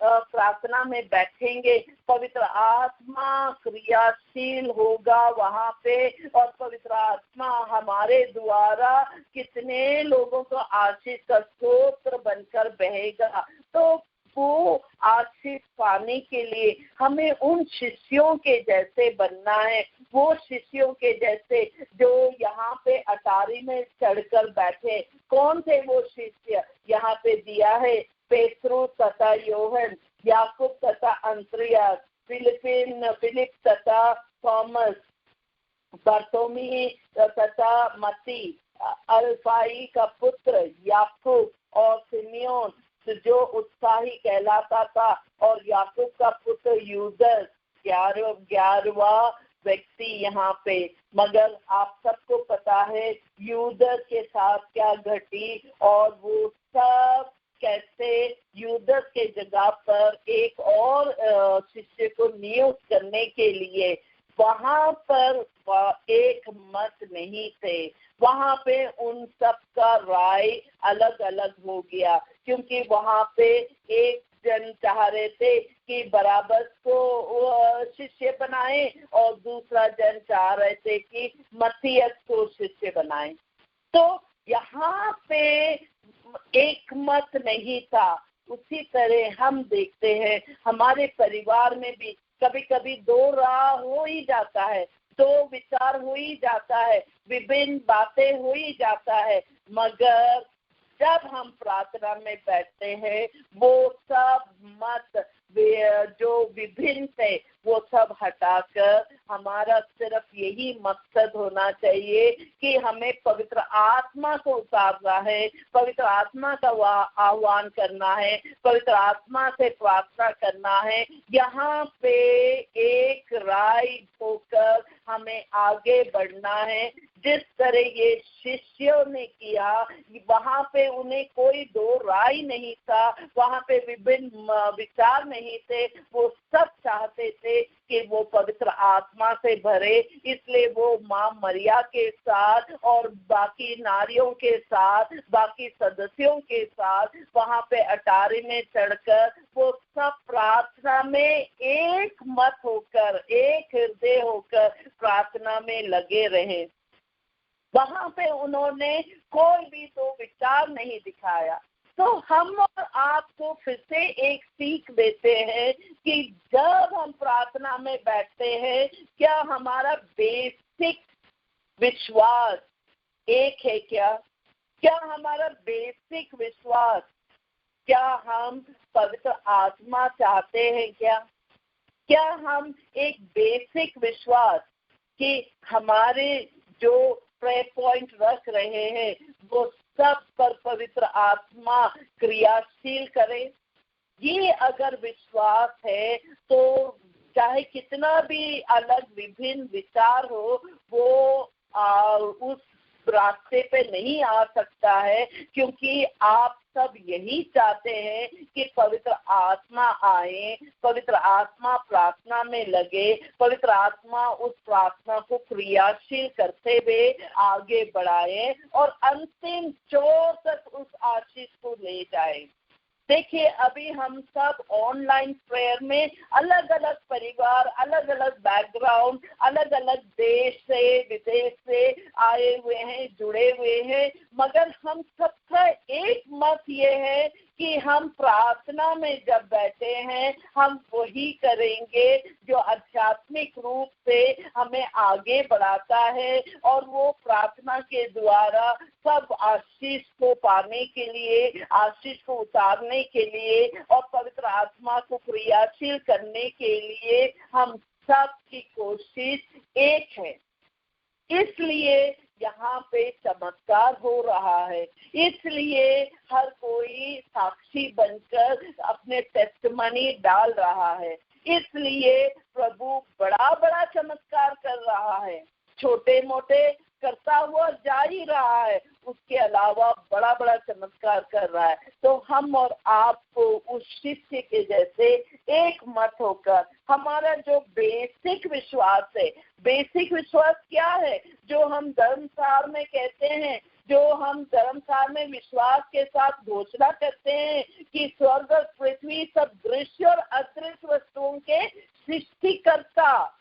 प्रार्थना में बैठेंगे पवित्र आत्मा क्रियाशील होगा वहाँ पे, और पवित्र आत्मा हमारे द्वारा कितने लोगों को आशीष का स्रोत बनकर बहेगा। तो वो आशीष पाने के लिए हमें उन शिष्यों के जैसे बनना है, वो शिष्यों के जैसे जो यहाँ पे अटारी में चढ़कर बैठे। कौन थे वो शिष्य? यहाँ पे दिया है, पेतरुस तथा योहन, याकूब तथा अंद्रियास, फिलिप तथा थॉमस, बरतोमी तथा मती, अल्फाई का पुत्र याकूब और सिमियोन जो उत्साही कहलाता था, और याकूब का पुत्र यूदस, 11वां व्यक्ति यहाँ पे। मगर आप सबको पता है यूदस के साथ क्या घटी, और वो सब कैसे यूदस के जगह पर एक और शिष्य को नियुक्त करने के लिए वहां पर एक मत नहीं थे, वहां पे उन सब का राय अलग अलग हो गया, क्योंकि वहां पे एक जन चाह रहे थे कि बराबस को शिष्य बनाए और दूसरा जन चाह रहे थे कि मत्थियस को शिष्य बनाए। तो यहाँ पे एक मत नहीं था। उसी तरह हम देखते हैं हमारे परिवार में भी कभी कभी दो राह हो ही जाता है, दो विचार हो ही जाता है, विभिन्न बातें हो ही जाता है, मगर जब हम प्रार्थना में बैठते हैं वो सब मत जो विभिन्न थे वो सब हटाकर हमारा सिर्फ यही मकसद होना चाहिए कि हमें पवित्र आत्मा को उतारना है, पवित्र आत्मा का आह्वान करना है, पवित्र आत्मा से प्रार्थना करना है। यहाँ पे एक राय होकर हमें आगे बढ़ना है। जिस तरह ये शिष्यों ने किया, वहाँ पे उन्हें कोई दो राय नहीं था, वहाँ पे विभिन्न विचार नहीं थे, वो सब चाहते थे कि वो पवित्र आत्मा से भरे। इसलिए वो माँ मरिया के साथ और बाकी नारियों के साथ, बाकी सदस्यों के साथ वहाँ पे अटारी में चढ़कर वो सब प्रार्थना में एक मत होकर, एक हृदय होकर प्रार्थना में लगे रहे। वहाँ पे उन्होंने कोई भी दो विचार नहीं दिखाया। तो हम और आपको फिर से एक सीख देते हैं कि जब हम प्रार्थना में बैठते हैं, क्या हमारा बेसिक विश्वास एक है? क्या हमारा बेसिक विश्वास, क्या हम पवित्र आत्मा चाहते हैं? क्या हम एक बेसिक विश्वास कि हमारे जो प्रेयर पॉइंट रख रहे हैं वो सब पर पवित्र आत्मा क्रियाशील करे? ये अगर विश्वास है तो चाहे कितना भी अलग विभिन्न विचार हो, वो उस रास्ते पे नहीं आ सकता है, क्योंकि आप सब यही चाहते हैं कि पवित्र आत्मा आए, पवित्र आत्मा प्रार्थना में लगे, पवित्र आत्मा उस प्रार्थना को क्रियाशील करते हुए आगे बढ़ाए और अंतिम छोर तक उस आशीष को ले जाए। देखिए, अभी हम सब ऑनलाइन प्रेयर में अलग अलग परिवार, अलग अलग बैकग्राउंड, अलग अलग देश से विदेश से आए हुए हैं, जुड़े हुए हैं, मगर हम सबका एक मत ये है कि हम प्रार्थना में जब बैठे हैं हम वही करेंगे जो आध्यात्मिक रूप से हमें आगे बढ़ाता है, और वो प्रार्थना के द्वारा सब आशीष को पाने के लिए, आशीष को उतारने के लिए और पवित्र आत्मा को क्रियाशील करने के लिए हम सब की कोशिश एक है। इसलिए यहाँ पे चमत्कार हो रहा है, इसलिए हर कोई साक्षी बनकर अपने टेस्टिमनी डाल रहा है, इसलिए प्रभु बड़ा बड़ा चमत्कार कर रहा है। छोटे मोटे करता हुआ जा ही रहा है, उसके अलावा बड़ा बड़ा चमत्कार कर रहा है। तो हम और आपको उस शिष्य के जैसे एक मत होकर हमारा जो बेसिक विश्वास है, बेसिक विश्वास क्या है जो हम धर्मसार में कहते हैं, जो हम धर्मसार में विश्वास के साथ घोषणा करते हैं कि स्वर्ग और पृथ्वी सब दृश्य और अदृश्य वस्तुओं के सृष्टिकर्ता।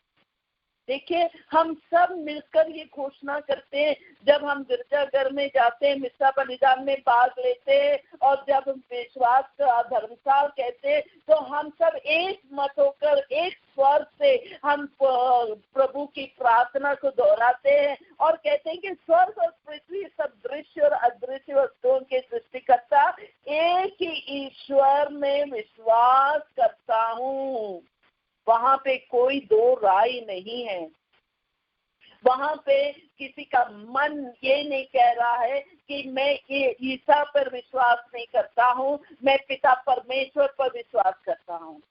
देखिए, हम सब मिलकर ये घोषणा करते हैं जब हम गिरजाघर में जाते हैं, मिस्सा बलिदान में भाग लेते हैं और जब हम विश्वास का धर्मसार कहते हैं, तो हम सब एक मत होकर एक स्वर से हम प्रभु की प्रार्थना को दोहराते हैं और कहते हैं कि स्वर्ग और पृथ्वी सब दृश्य और अदृश्य वस्तुओं के सृष्टिकर्ता एक ही ईश्वर में विश्वास करता हूँ। वहां पे कोई दो राय नहीं है। वहां पे किसी का मन ये नहीं कह रहा है कि मैं ये ईसा पर विश्वास नहीं करता हूँ, मैं पिता परमेश्वर पर विश्वास करता हूँ।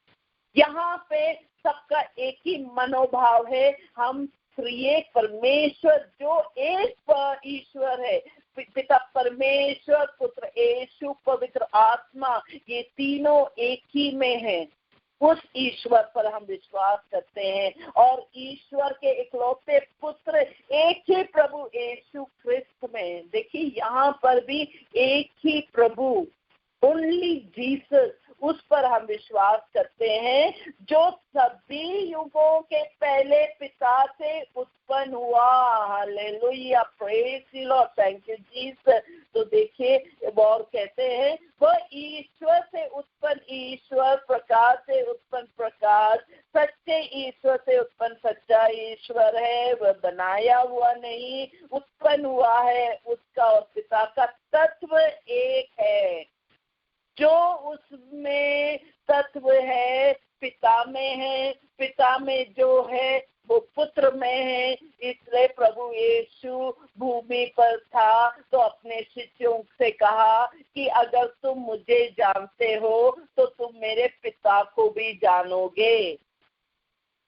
यहाँ पे सबका एक ही मनोभाव है, हम त्रिएक परमेश्वर जो एक ईश्वर है, पिता परमेश्वर, पुत्र यीशु, पवित्र आत्मा, ये तीनों एक ही में है। उस ईश्वर पर हम विश्वास करते हैं और ईश्वर के इकलौते पुत्र एक ही प्रभु यीशु ख्रिस्त में। देखिए, यहाँ पर भी एक ही प्रभु, ओनली जीसस, उस पर पर हम विश्वास करते हैं जो सभी युगों के पहले पिता से उत्पन्न हुआ। Hallelujah, praise the lord, thank you Jesus. तो देखिए और कहते हैं वह ईश्वर से उत्पन्न ईश्वर, प्रकाश से उत्पन्न प्रकाश, सच्चे ईश्वर से उत्पन्न सच्चा ईश्वर है। वह बनाया हुआ नहीं, उत्पन्न हुआ है। उसका और पिता का तत्व एक है। जो उसमें तत्व है पिता में है, पिता में जो है वो पुत्र में है। इसलिए प्रभु यीशु भूमि पर था तो अपने शिष्यों से कहा कि अगर तुम मुझे जानते हो तो तुम मेरे पिता को भी जानोगे।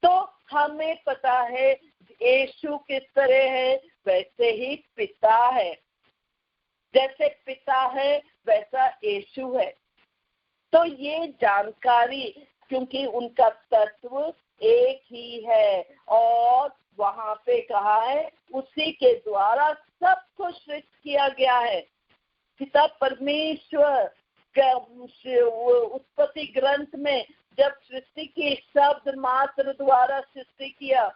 तो हमें पता है यीशु किस तरह है, वैसे ही पिता है। जैसे पिता है वैसा यीशु है। तो ये जानकारी, क्योंकि उनका तत्व एक ही है और वहां पे कहा है उसी के द्वारा सब कुछ सृष्टि किया गया है। पिता परमेश्वर का उत्पत्ति ग्रंथ में जब सृष्टि की शब्द मात्र द्वारा सृष्टि किया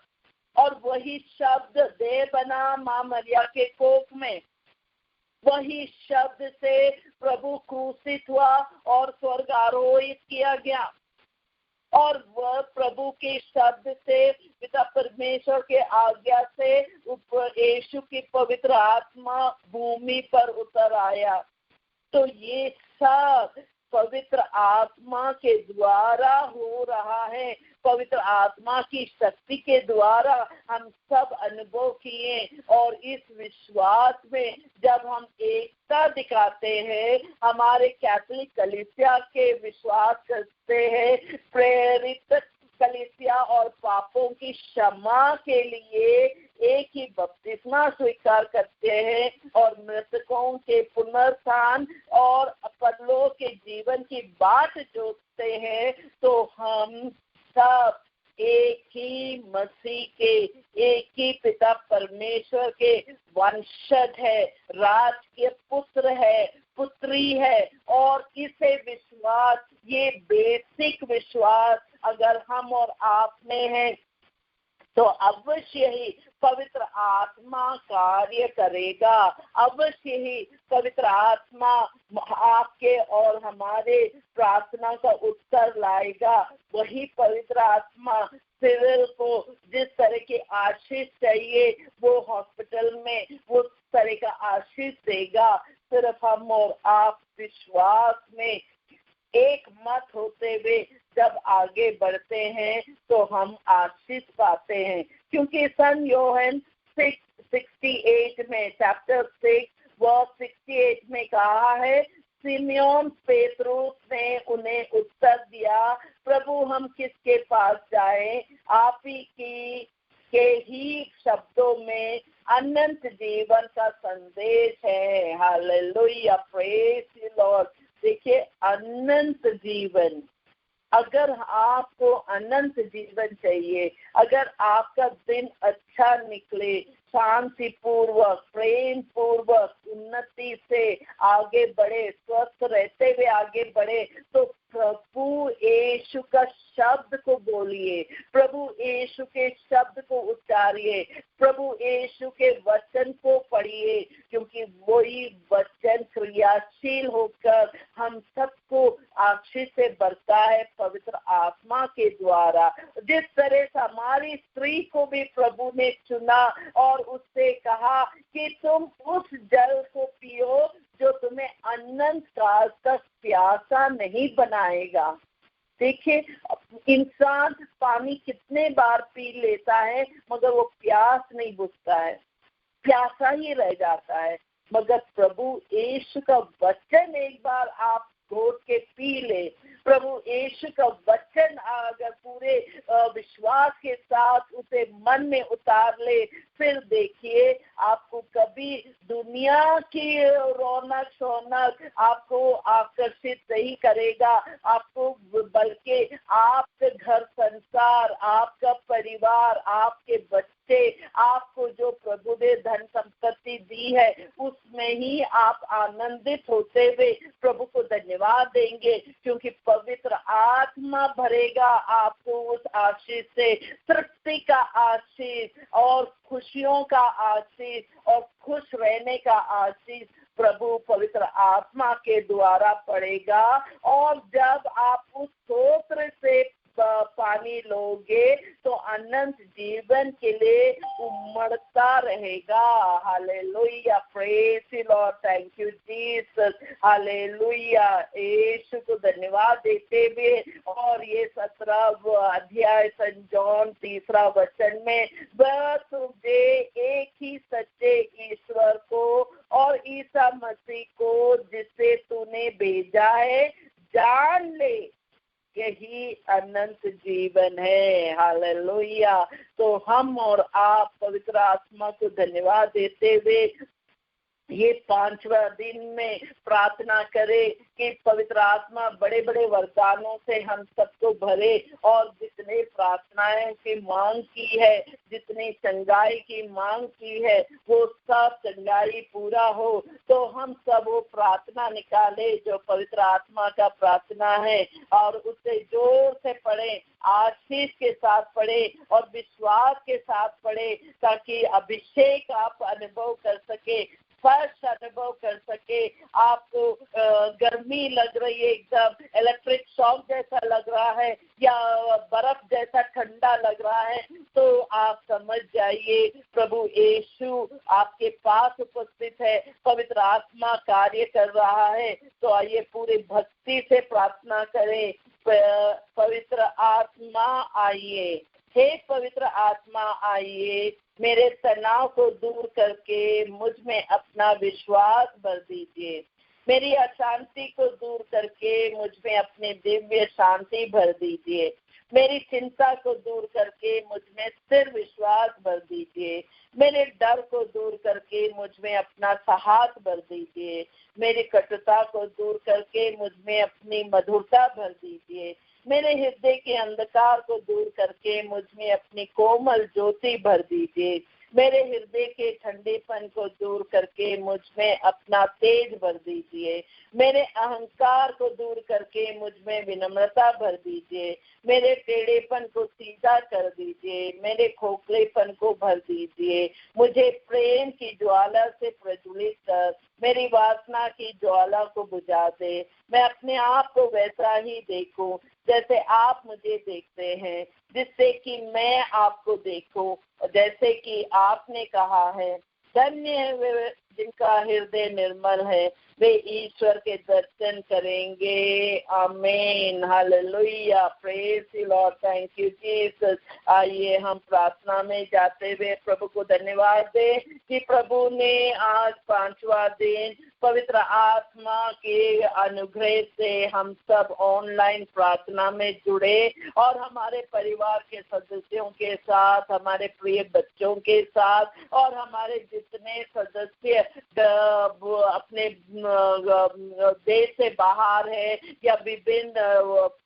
और वही शब्द देह बना माँ मरिया के कोख में, वही शब्द से प्रभु क्रूसित हुआ और स्वर्ग आरोहित किया गया और वह प्रभु के शब्द से पिता परमेश्वर के आज्ञा से यीशु की पवित्र आत्मा भूमि पर उतर आया। तो ये सब पवित्र आत्मा के द्वारा हो रहा है। पवित्र आत्मा की शक्ति के द्वारा हम सब अनुभव किए और इस विश्वास में जब हम एकता दिखाते हैं, हमारे कैथोलिक कलीसिया के विश्वास करते हैं, प्रेरित कलीसिया और पापों की क्षमा के लिए एक ही बपतिस्मा स्वीकार करते हैं और मृतकों के पुनरुत्थान और परलोक के जीवन की बात जोड़ते हैं, तो हम सब एक ही मसीह के, एक ही पिता परमेश्वर के वंशज है, राज के पुत्र है, पुत्री है। और इसे विश्वास, ये बेसिक विश्वास अगर हम और आप में है तो अवश्य ही पवित्र आत्मा कार्य करेगा। अवश्य ही पवित्र आत्मा आपके और हमारे प्रार्थना का उत्तर लाएगा। वही पवित्र आत्मा सिविल को जिस तरह की आशीष चाहिए वो हॉस्पिटल में वो तरह का आशीष देगा। सिर्फ हम और आप विश्वास में एक मत होते हुए जब आगे बढ़ते हैं तो हम आशीष पाते हैं। क्योंकि सन योहन 6:68 में, चैप्टर 6 वर्स 68 में कहा है, सिमियोन पेतरुस ने उन्हें उत्तर दिया, प्रभु हम किसके पास जाएं? आप ही के ही शब्दों में अनंत जीवन का संदेश है। Hallelujah, praise the Lord. देखिए, अनंत जीवन, अगर आपको अनंत जीवन चाहिए, अगर आपका दिन अच्छा निकले, शांति पूर्वक, प्रेम पूर्वक, उन्नति से आगे बढ़े, स्वस्थ रहते हुए आगे बढ़े, तो प्रभु यीशु का शब्द को बोलिए, प्रभु यीशु के शब्द को उच्चारिए, प्रभु यीशु के वचन को पढ़िए, क्योंकि वही वचन क्रियाशील होकर हम सबको आशीष से भरता है पवित्र आत्मा के द्वारा। जिस तरह से हमारी स्त्री को भी प्रभु ने चुना और उससे कहा कि तुम उस जल को पियो जो तुम्हें अनंत काल तक प्यासा नहीं बनाएगा। देखिए, इंसान पानी कितने बार पी लेता है मगर वो प्यास नहीं बुझता है, प्यासा ही रह जाता है। मगर प्रभु यीशु का वचन एक बार आप घोट के पी ले, प्रभु यीशु का वचन अगर पूरे विश्वास के साथ उसे मन में उतार ले, फिर देखिए आपको कभी दुनिया की रौनक शौनक आपको आकर्षित नहीं करेगा, आपको बल्कि आपके घर संसार, आपका परिवार, आपके बच्चे, आपको जो प्रभु ने धन संपत्ति दी है उसमें ही आप आनंदित होते हुए प्रभु को धन्यवाद देंगे, क्योंकि पवित्र आत्मा भरेगा आपको उस आशीष से, तृप्ति का आशीष और खुशियों का आशीष और खुश रहने का आशीष प्रभु पवित्र आत्मा के द्वारा पड़ेगा। और जब आप उस स्तोत्र से पानी लोगे तो अनंत जीवन के लिए उमड़ता रहेगा। Hallelujah, praise the lord, thank you Jesus, hallelujah. यीशु को धन्यवाद देते हुए और ये 17 अध्याय संत जॉन 3 वचन में बस तुझे एक ही सच्चे ईश्वर को और ईसा मसीह को जिसे तूने भेजा है जान ले, यही अनंत जीवन है। हालेलुया। तो हम और आप पवित्र आत्मा को धन्यवाद देते हुए ये 5वां दिन में प्रार्थना करें कि पवित्र आत्मा बड़े बड़े वरदानों से हम सबको भरे और जितने प्रार्थनाएं की मांग की है, जितनी चंगाई की मांग की है, वो सब चंगाई पूरा हो। तो हम सब वो प्रार्थना निकाले जो पवित्र आत्मा का प्रार्थना है और उसे जोर से पढ़े, आशीष के साथ पढ़े और विश्वास के साथ पढ़े, ताकि अभिषेक आप अनुभव कर सके, स्पर्श अनुभव कर सके। आपको गर्मी लग रही है, एकदम इलेक्ट्रिक शॉक जैसा लग रहा है या बर्फ जैसा ठंडा लग रहा है, तो आप समझ जाइए प्रभु यीशु आपके पास उपस्थित है, पवित्र आत्मा कार्य कर रहा है। तो आइए पूरी भक्ति से प्रार्थना करें। पवित्र आत्मा आइए, हे पवित्र आत्मा आइए, मेरे तनाव को दूर करके मुझ में अपना विश्वास भर दीजिए, मेरी अशांति को दूर करके मुझ में अपनी दिव्य शांति भर दीजिए, मेरी चिंता को दूर करके मुझ में स्थिर विश्वास भर दीजिए, मेरे डर को दूर करके मुझ में अपना साहस भर दीजिए, मेरी कटुता को दूर करके मुझ में अपनी मधुरता भर दीजिए, मेरे हृदय के अंधकार को दूर करके मुझ में अपनी कोमल ज्योति भर दीजिए, मेरे हृदय के ठंडेपन को दूर करके मुझ में अपना तेज भर दीजिए, मेरे अहंकार को दूर करके मुझ में विनम्रता भर दीजिए, मेरे टेढ़ेपन को सीधा कर दीजिए, मेरे खोखलेपन को भर दीजिए, मुझे प्रेम की ज्वाला से प्रज्वलित कर, मेरी वासना की ज्वाला को बुझा दे, मैं अपने आप को वैसा ही देखूं जैसे आप मुझे देखते हैं, जिससे कि मैं आपको देखूं जैसे कि आपने कहा है। धन्य है वे जिनका हृदय निर्मल है, वे ईश्वर के दर्शन करेंगे। आमीन, hallelujah, praise the lord, thank you Jesus. आइए हम प्रार्थना में जाते हुए प्रभु को धन्यवाद दें कि प्रभु ने आज 5वां दिन पवित्र आत्मा के अनुग्रह से हम सब ऑनलाइन प्रार्थना में जुड़े और हमारे परिवार के सदस्यों के साथ, हमारे प्रिय बच्चों के साथ और हमारे जितने सदस्य अपने देश से बाहर है या विभिन्न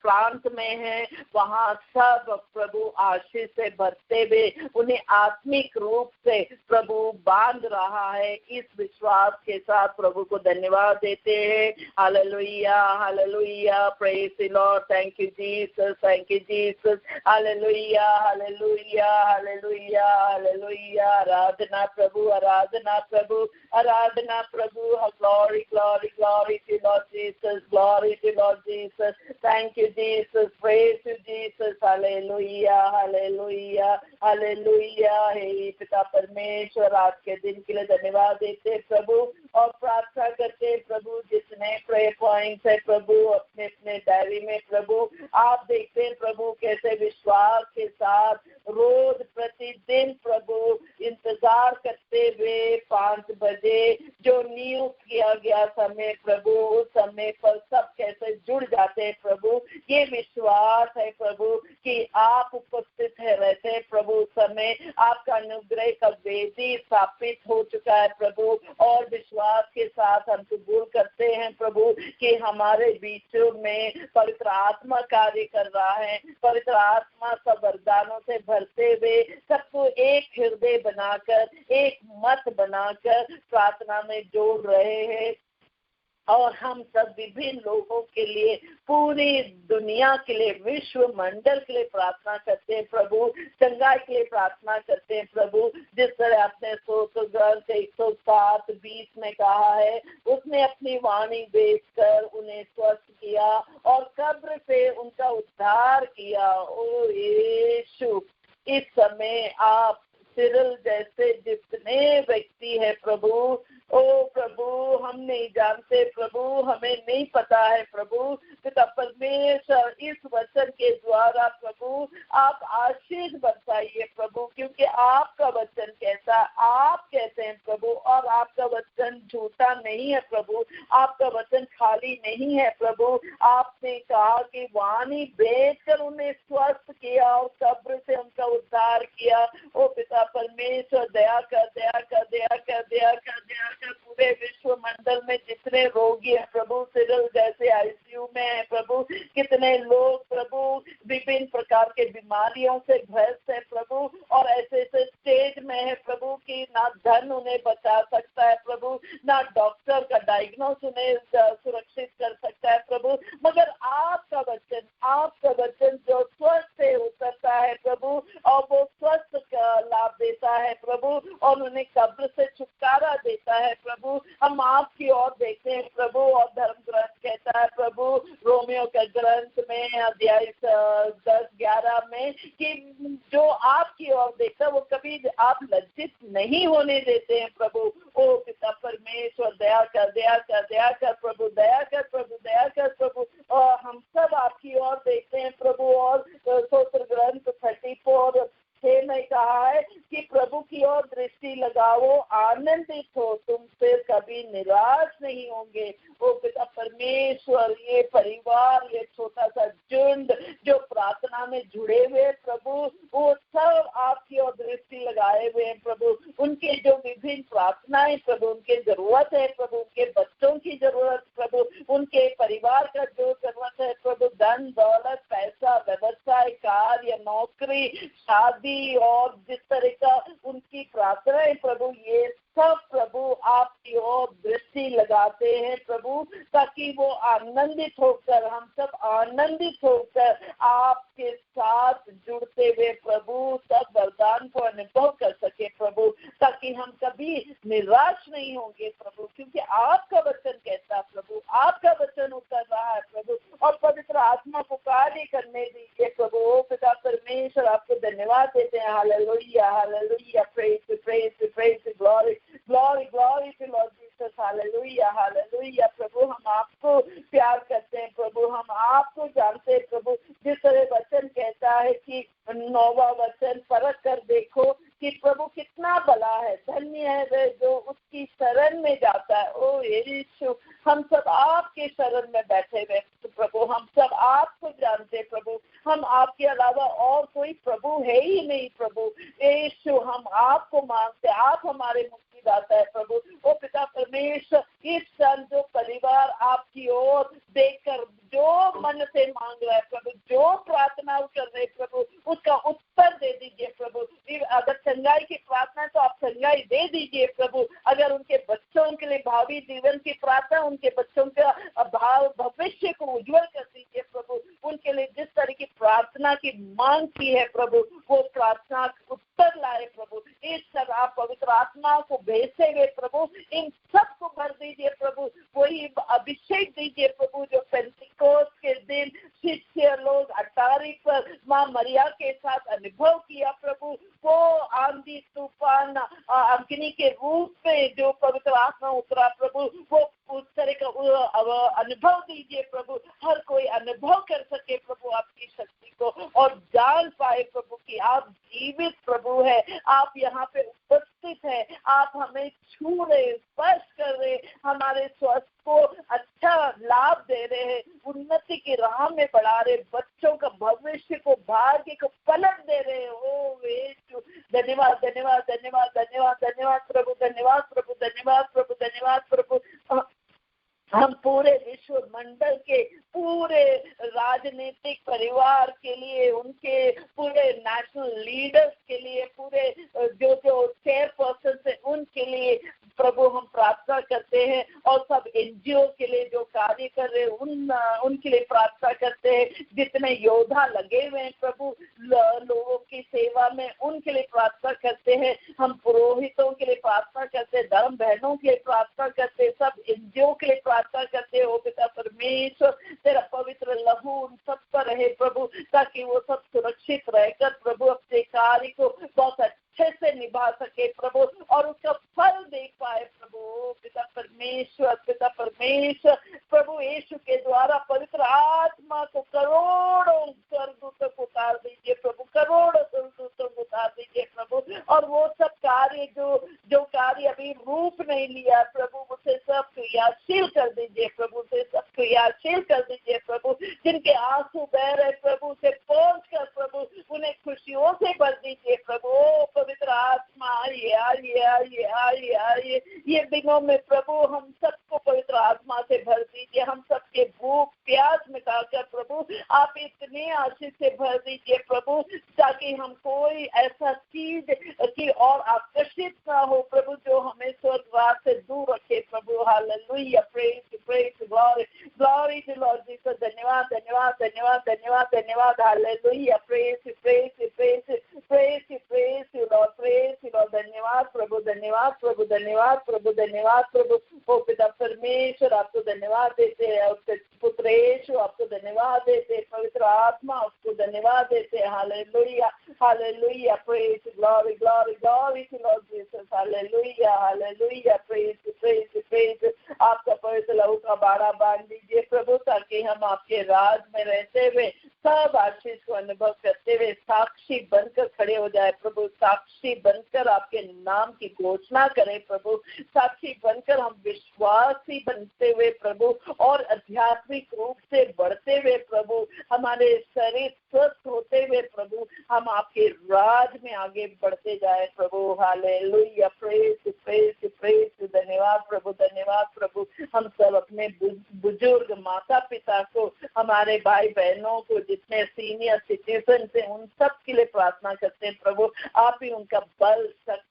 प्रांत में है, वहाँ सब प्रभु आशीष से भरते हुए उन्हें आत्मिक रूप से प्रभु बांध रहा है। इस विश्वास के साथ प्रभु को धन्यवाद देते हैं। Hallelujah, hallelujah, praise the lord, thank you Jesus, thank you Jesus, hallelujah, hallelujah, hallelujah, hallelujah. Aradhana Prabhu, Aradhana Prabhu, Aradhana Prabhu. Glory, glory, glory to Lord Jesus, glory to Lord Jesus. Thank you Jesus, praise you Jesus, hallelujah, hallelujah, hallelujah। हे पिता परमेश्वर, आज के दिन के लिए धन्यवाद देते प्रभु और प्रार्थना करते प्रभु जितने प्रेयर पॉइंट्स है प्रभु अपने अपने डायरी में प्रभु आप देखते हैं प्रभु कैसे विश्वास के साथ रोज प्रतिदिन प्रभु इंतजार करते हुए 5 बजे जो नियुक्त किया गया समय प्रभु उस समय पर सब कैसे जुड़ जाते हैं प्रभु। ये विश्वास है प्रभु कि आप उपस्थित है रहते हैं प्रभु समय आपका अनुग्रह का वेदी स्थापित हो चुका है प्रभु, और विश्वास के साथ हम कबूल करते हैं प्रभु कि हमारे बीचों में पवित्र आत्मा कार्य कर रहा है। पवित्र आत्मा सब वरदानों से भरते हुए सबको एक हृदय बनाकर, एक मत बनाकर प्रार्थना में जोड़ रहे हैं। और हम सब विभिन्न लोगों के लिए, पूरी दुनिया के लिए, विश्व मंडल के लिए प्रार्थना करते हैं प्रभु, चंगाई के लिए प्रार्थना करते हैं प्रभु। जिस तरह आपने स्तोत्र ग्रंथ 107:20 में कहा है, उसने अपनी वाणी भेजकर उन्हें स्वस्थ किया और कब्र से उनका उद्धार किया। ओ यीशु, इस समय आप सिरल जैसे जितने व्यक्ति है प्रभु, ओ प्रभु, हम नहीं जानते प्रभु, हमें नहीं पता है प्रभु, पिता परमेश्वर इस वचन के द्वारा प्रभु आप आशीष बरसाइए प्रभु, क्योंकि आपका वचन कैसा, आप कहते हैं प्रभु, और आपका वचन झूठा नहीं है प्रभु, आपका वचन खाली नहीं है प्रभु। आपने कहा कि वाणी भेजकर उन्हें स्वस्थ किया और कब्र से उनका उद्धार किया। ओ पिता परमेश्वर, दया कर, दया कर, दया कर, दया कर, दया कर। पूरे विश्व मंडल में जितने रोगी हैं प्रभु, सिरल जैसे आईसीयू में है प्रभु, कितने लोग प्रभु विभिन्न प्रकार के बीमारियों से ग्रस्त है प्रभु, और ऐसे ऐसे स्टेज में है प्रभु कि ना धन उन्हें बचा सकता है प्रभु, ना डॉक्टर का डायग्नोस उन्हें सुरक्षित कर सकता है प्रभु, मगर आपका वचन जो स्वस्थ से उतरता है प्रभु, और वो स्वस्थ का लाभ देता है प्रभु, और उन्हें कब्र से छुटकारा देता है प्रभु। हम आपकी ओर देखते हैं प्रभु, और धर्म ग्रंथ कहता है प्रभु, रोमियो के ग्रंथ में अध्याय 10-11 में, कि जो आपकी ओर देखता है वो कभी आप लज्जित नहीं होने देते हैं प्रभु। ओ पिता परमेश्वर, दया कर, दया कर, दया कर प्रभु, दया कर प्रभु, दया कर प्रभु। और हम सब आपकी ओर देखते हैं प्रभु, और स्तोत्र ग्रंथ 34:6 में कहा है कि प्रभु की ओर दृष्टि लगाओ, आनंदित हो, तुम फिर कभी निराश नहीं होंगे। ओ पिता परमेश्वर, ये परिवार, ये छोटा सा झुंड जो प्रार्थना में जुड़े हुए प्रभु, वो सब आपकी ओर दृष्टि लगाए हुए हैं प्रभु। उनके जो विभिन्न प्रार्थनाएं प्रभु, उनके जरूरत है प्रभु, उनके बच्चों की जरूरत प्रभु, उनके परिवार का जो जरूरत है प्रभु, धन दौलत, पैसा, व्यवसाय, कार्य, नौकरी, शादी, और जिस तरह का उनकी प्रार्थनाएं प्रभु, ये सब प्रभु आपकी ओर दृष्टि लगाते हैं प्रभु, ताकि वो आनंदित होकर, हम सब आनंदित होकर आपके साथ जुड़ते हुए प्रभु सब वरदान को अनुभव कर सके प्रभु, ताकि हम कभी निराश नहीं होंगे प्रभु, क्योंकि आपका वचन कहता है प्रभु, आपका वचन उतर रहा है प्रभु, और पवित्र आत्मा को कार्य करने दीजिए प्रभु। ओ पिता परमेश्वर, आपको धन्यवाद देते हैं। Hallelujah, hallelujah, praise, praise, praise, glory, glory, glory to Lord Jesus. Hallelujah, hallelujah प्रभु, हम आपको प्यार करते हैं प्रभु, हम आपको जानते हैं प्रभु। जिस तरह वचन कहता है कि 9वां वचन, परख कर देखो कि प्रभु कितना भला है, धन्य है वे जो उसकी शरण में जाता है। ओ यीशु, हम सब आपके शरण में बैठे हुए प्रभु, हम सब आपको जानते हैं प्रभु, हम आपके अलावा और कोई प्रभु है ही नहीं प्रभु। यीशु, हम आपको मांगते, आप हमारे मुक्तिदाता है प्रभु। ओ पिता परमेश्वर, इस क्षण जो परिवार आपकी ओर देखकर जो मन से मांग रहा है प्रभु, जो प्रार्थना कर रहे प्रभु, उसका उत्तर दे दीजिए प्रभु। अगर चंगाई की प्रार्थना तो आप चंगाई दे दीजिए प्रभु। अगर उनके बच्चों के लिए भावी जीवन की प्रार्थना, उनके बच्चों का भविष्य को उज्जवल कर दीजिए प्रभु। उनके लिए जिस तरह की प्रार्थना की मांग की है प्रभु, वो प्रार्थना उत्तर लाए प्रभु। इस सब आप पवित्र आत्मा को भेजते हुए प्रभु इन सबको भर दीजिए प्रभु। वही अभिषेक दीजिए प्रभु जो पेंटिकोस्ट के दिन शिष्य लोग अटारी पर माँ मरिया के साथ अनुभव किया प्रभु। वो आंधी तूफान अग्नि के रूप में जो पवित्र आत्मा उतरा प्रभु, वो उस तरह का अनुभव दीजिए प्रभु। हर कोई अनुभव कर सके प्रभु आपकी शक्ति को, और जान पाए प्रभु कि आप जीवित प्रभु है, आप यहाँ पे उपस्थित है, आप हमें छू रहे, स्पर्श कर रहे, हमारे स्वास्थ्य को अच्छा लाभ दे रहे हैं, उन्नति की राह में बढ़ा रहे, बच्चों का भविष्य को, भाग्य को पलट दे रहे हो। यीशु, धन्यवाद धन्यवाद धन्यवाद धन्यवाद धन्यवाद प्रभु, धन्यवाद प्रभु, धन्यवाद प्रभु, धन्यवाद प्रभु। हम पूरे विश्व मंडल के पूरे राजनीतिक परिवार के लिए, उनके पूरे नेशनल लीडर्स के लिए, पूरे जो जो चेयरपर्सन है उनके लिए प्रभु हम प्रार्थना करते हैं, और सब एनजीओ के लिए जो कार्य कर रहे हैं उनके लिए प्रार्थना करते हैं। जितने योद्धा लगे हुए हैं प्रभु लोगों की सेवा में, उनके लिए प्रार्थना करते हैं। हम पुरोहितों के लिए प्रार्थना करते हैं, धर्म बहनों के लिए प्रार्थना करते हैं, सब एनजीओ के लिए प्रार्थना करते हो पिता परमेश्वर, तेरा पवित्र लहू उन सब पर रहे प्रभु, ताकि वो सब सुरक्षित रहकर प्रभु अपने कार्य को बहुत अच्छे से निभा सके प्रभु, और उसका फल देख पाए प्रभु पिता परमेश्वर। पिता परमेश्वर प्रभु यीशु के द्वारा पवित्र आत्मा को करोड़ों स्वर्गदूतों को उतार दीजिए प्रभु, करोड़ों स्वर्गदूतों को उतार दीजिए प्रभु, और वो सब कार्य जो कार्य अभी रूप नहीं लिया प्रभु, उसे सब क्रियाशील कर दीजिए प्रभु, उसे सब क्रियाशील कर दीजिए प्रभु। जिनके आंसू बह रहे प्रभु, उसे पहुंच कर प्रभु उन्हें खुशियों से भर दीजिए प्रभु। पवित्र आत्मा आइए आइए आइए आइए आइए, ये दिनों में प्रभु हम सबको पवित्र आत्मा से भर दीजिए, हम सबके भूख प्यास मिटाकर प्रभु आप इतने आशीष से भर दीजिए प्रभु, ताकि हम कोई ऐसा चीज की और आकर्षित ना हो प्रभु जो हमें स्वर्ग राज से दूर रखे प्रभु। Hallelujah, praise praise glory glory to Lord Jesus. धन्यवाद धन्यवाद धन्यवाद धन्यवाद धन्यवाद। Hallelujah, praise praise praise praise praise lord, praise lord. धन्यवाद प्रभु, धन्यवाद प्रभु, धन्यवाद प्रभु, धन्यवाद प्रभु। ओ पिता परमेश्वर आपको धन्यवाद देते हैं, उसके पुत्र यीशु आपको धन्यवाद देते हैं, पवित्र आत्मा उसको धन्यवाद देते हैं। Hallelujah hallelujah, praise glory glory glory to Lord Jesus. Hallelujah hallelujah, praise praise praise. आपका पवित्र लहू का बाड़ा बांध दीजिए प्रभु, ताकि हम आपके राज में रहते हुए सब आशीष को अनुभव करते हुए साक्षी बनकर खड़े हो जाए प्रभु, साक्षी बनकर आपके नाम की घोषणा करें प्रभु, साक्षी बनकर हम विश्वासी बनते हुए प्रभु और आध्यात्मिक रूप से बढ़ते हुए प्रभु, हमारे शरीर स्वस्थ होते हुए प्रभु हम आपके राज में आगे बढ़ते जाए प्रभु। Hallelujah, praise praise praise. धन्यवाद प्रभु, धन्यवाद प्रभु। हम सब अपने बुजुर्ग माता पिता को, हमारे भाई बहनों को, जितने सीनियर सिटीजन थे उन सब के लिए प्रार्थना करते हैं प्रभु, आप ही उनका बल शक्ति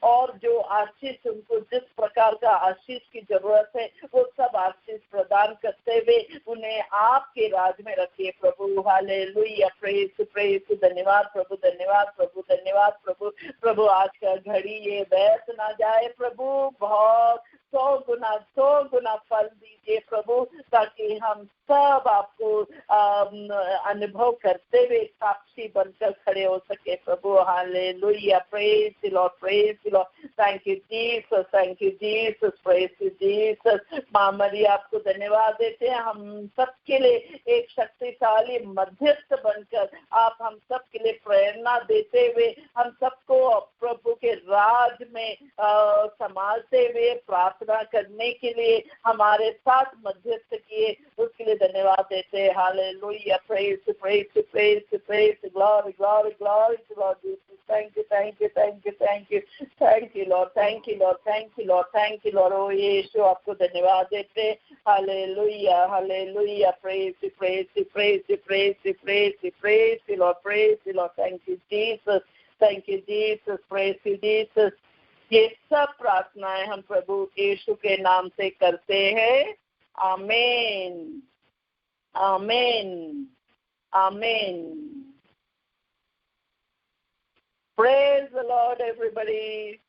और जो आशीष, उनको जिस प्रकार का आशीष की जरूरत है वो सब आशीष प्रदान करते हुए उन्हें आपके राज में रखिए प्रभु। Hallelujah, praise praise. धन्यवाद प्रभु, धन्यवाद प्रभु, धन्यवाद प्रभु। प्रभु आज का घड़ी ये व्यर्थ ना जाए प्रभु, बहुत 100 गुना फल दीजिए प्रभु, ताकि हम सब आपको अनुभव करते हुए साक्षी बनकर खड़े हो सके प्रभु। Hallelujah, praise lord, praise lord. Thank you Jesus, thank you Jesus, praise you Jesus. माँ मरिया आपको धन्यवाद देते हैं, हम सबके लिए एक शक्तिशाली मध्यस्थ बनकर आप हम सब के लिए प्रेरणा देते हुए हम सबको प्रभु के राज में संभालते हुए प्रार्थना करने के लिए हमारे साथ मध्यस्थ किए, उसके लिए धन्यवाद देते हैं। Hallelujah, praise praise praise praise, glory glory glory to Lord Jesus. Thank you thank you thank you thank you thank you lord, thank you lord, thank you lord, thank you lord. ओ यीशु आपको धन्यवाद देते हैं। Hallelujah hallelujah, praise praise praise praise praise praise lord, praise lord. Thank you Jesus, thank you Jesus, praise you Jesus. ये सब प्रार्थनाएं हम प्रभु यीशु के नाम से करते हैं। आमीन आमीन आमीन। Praise the Lord, everybody.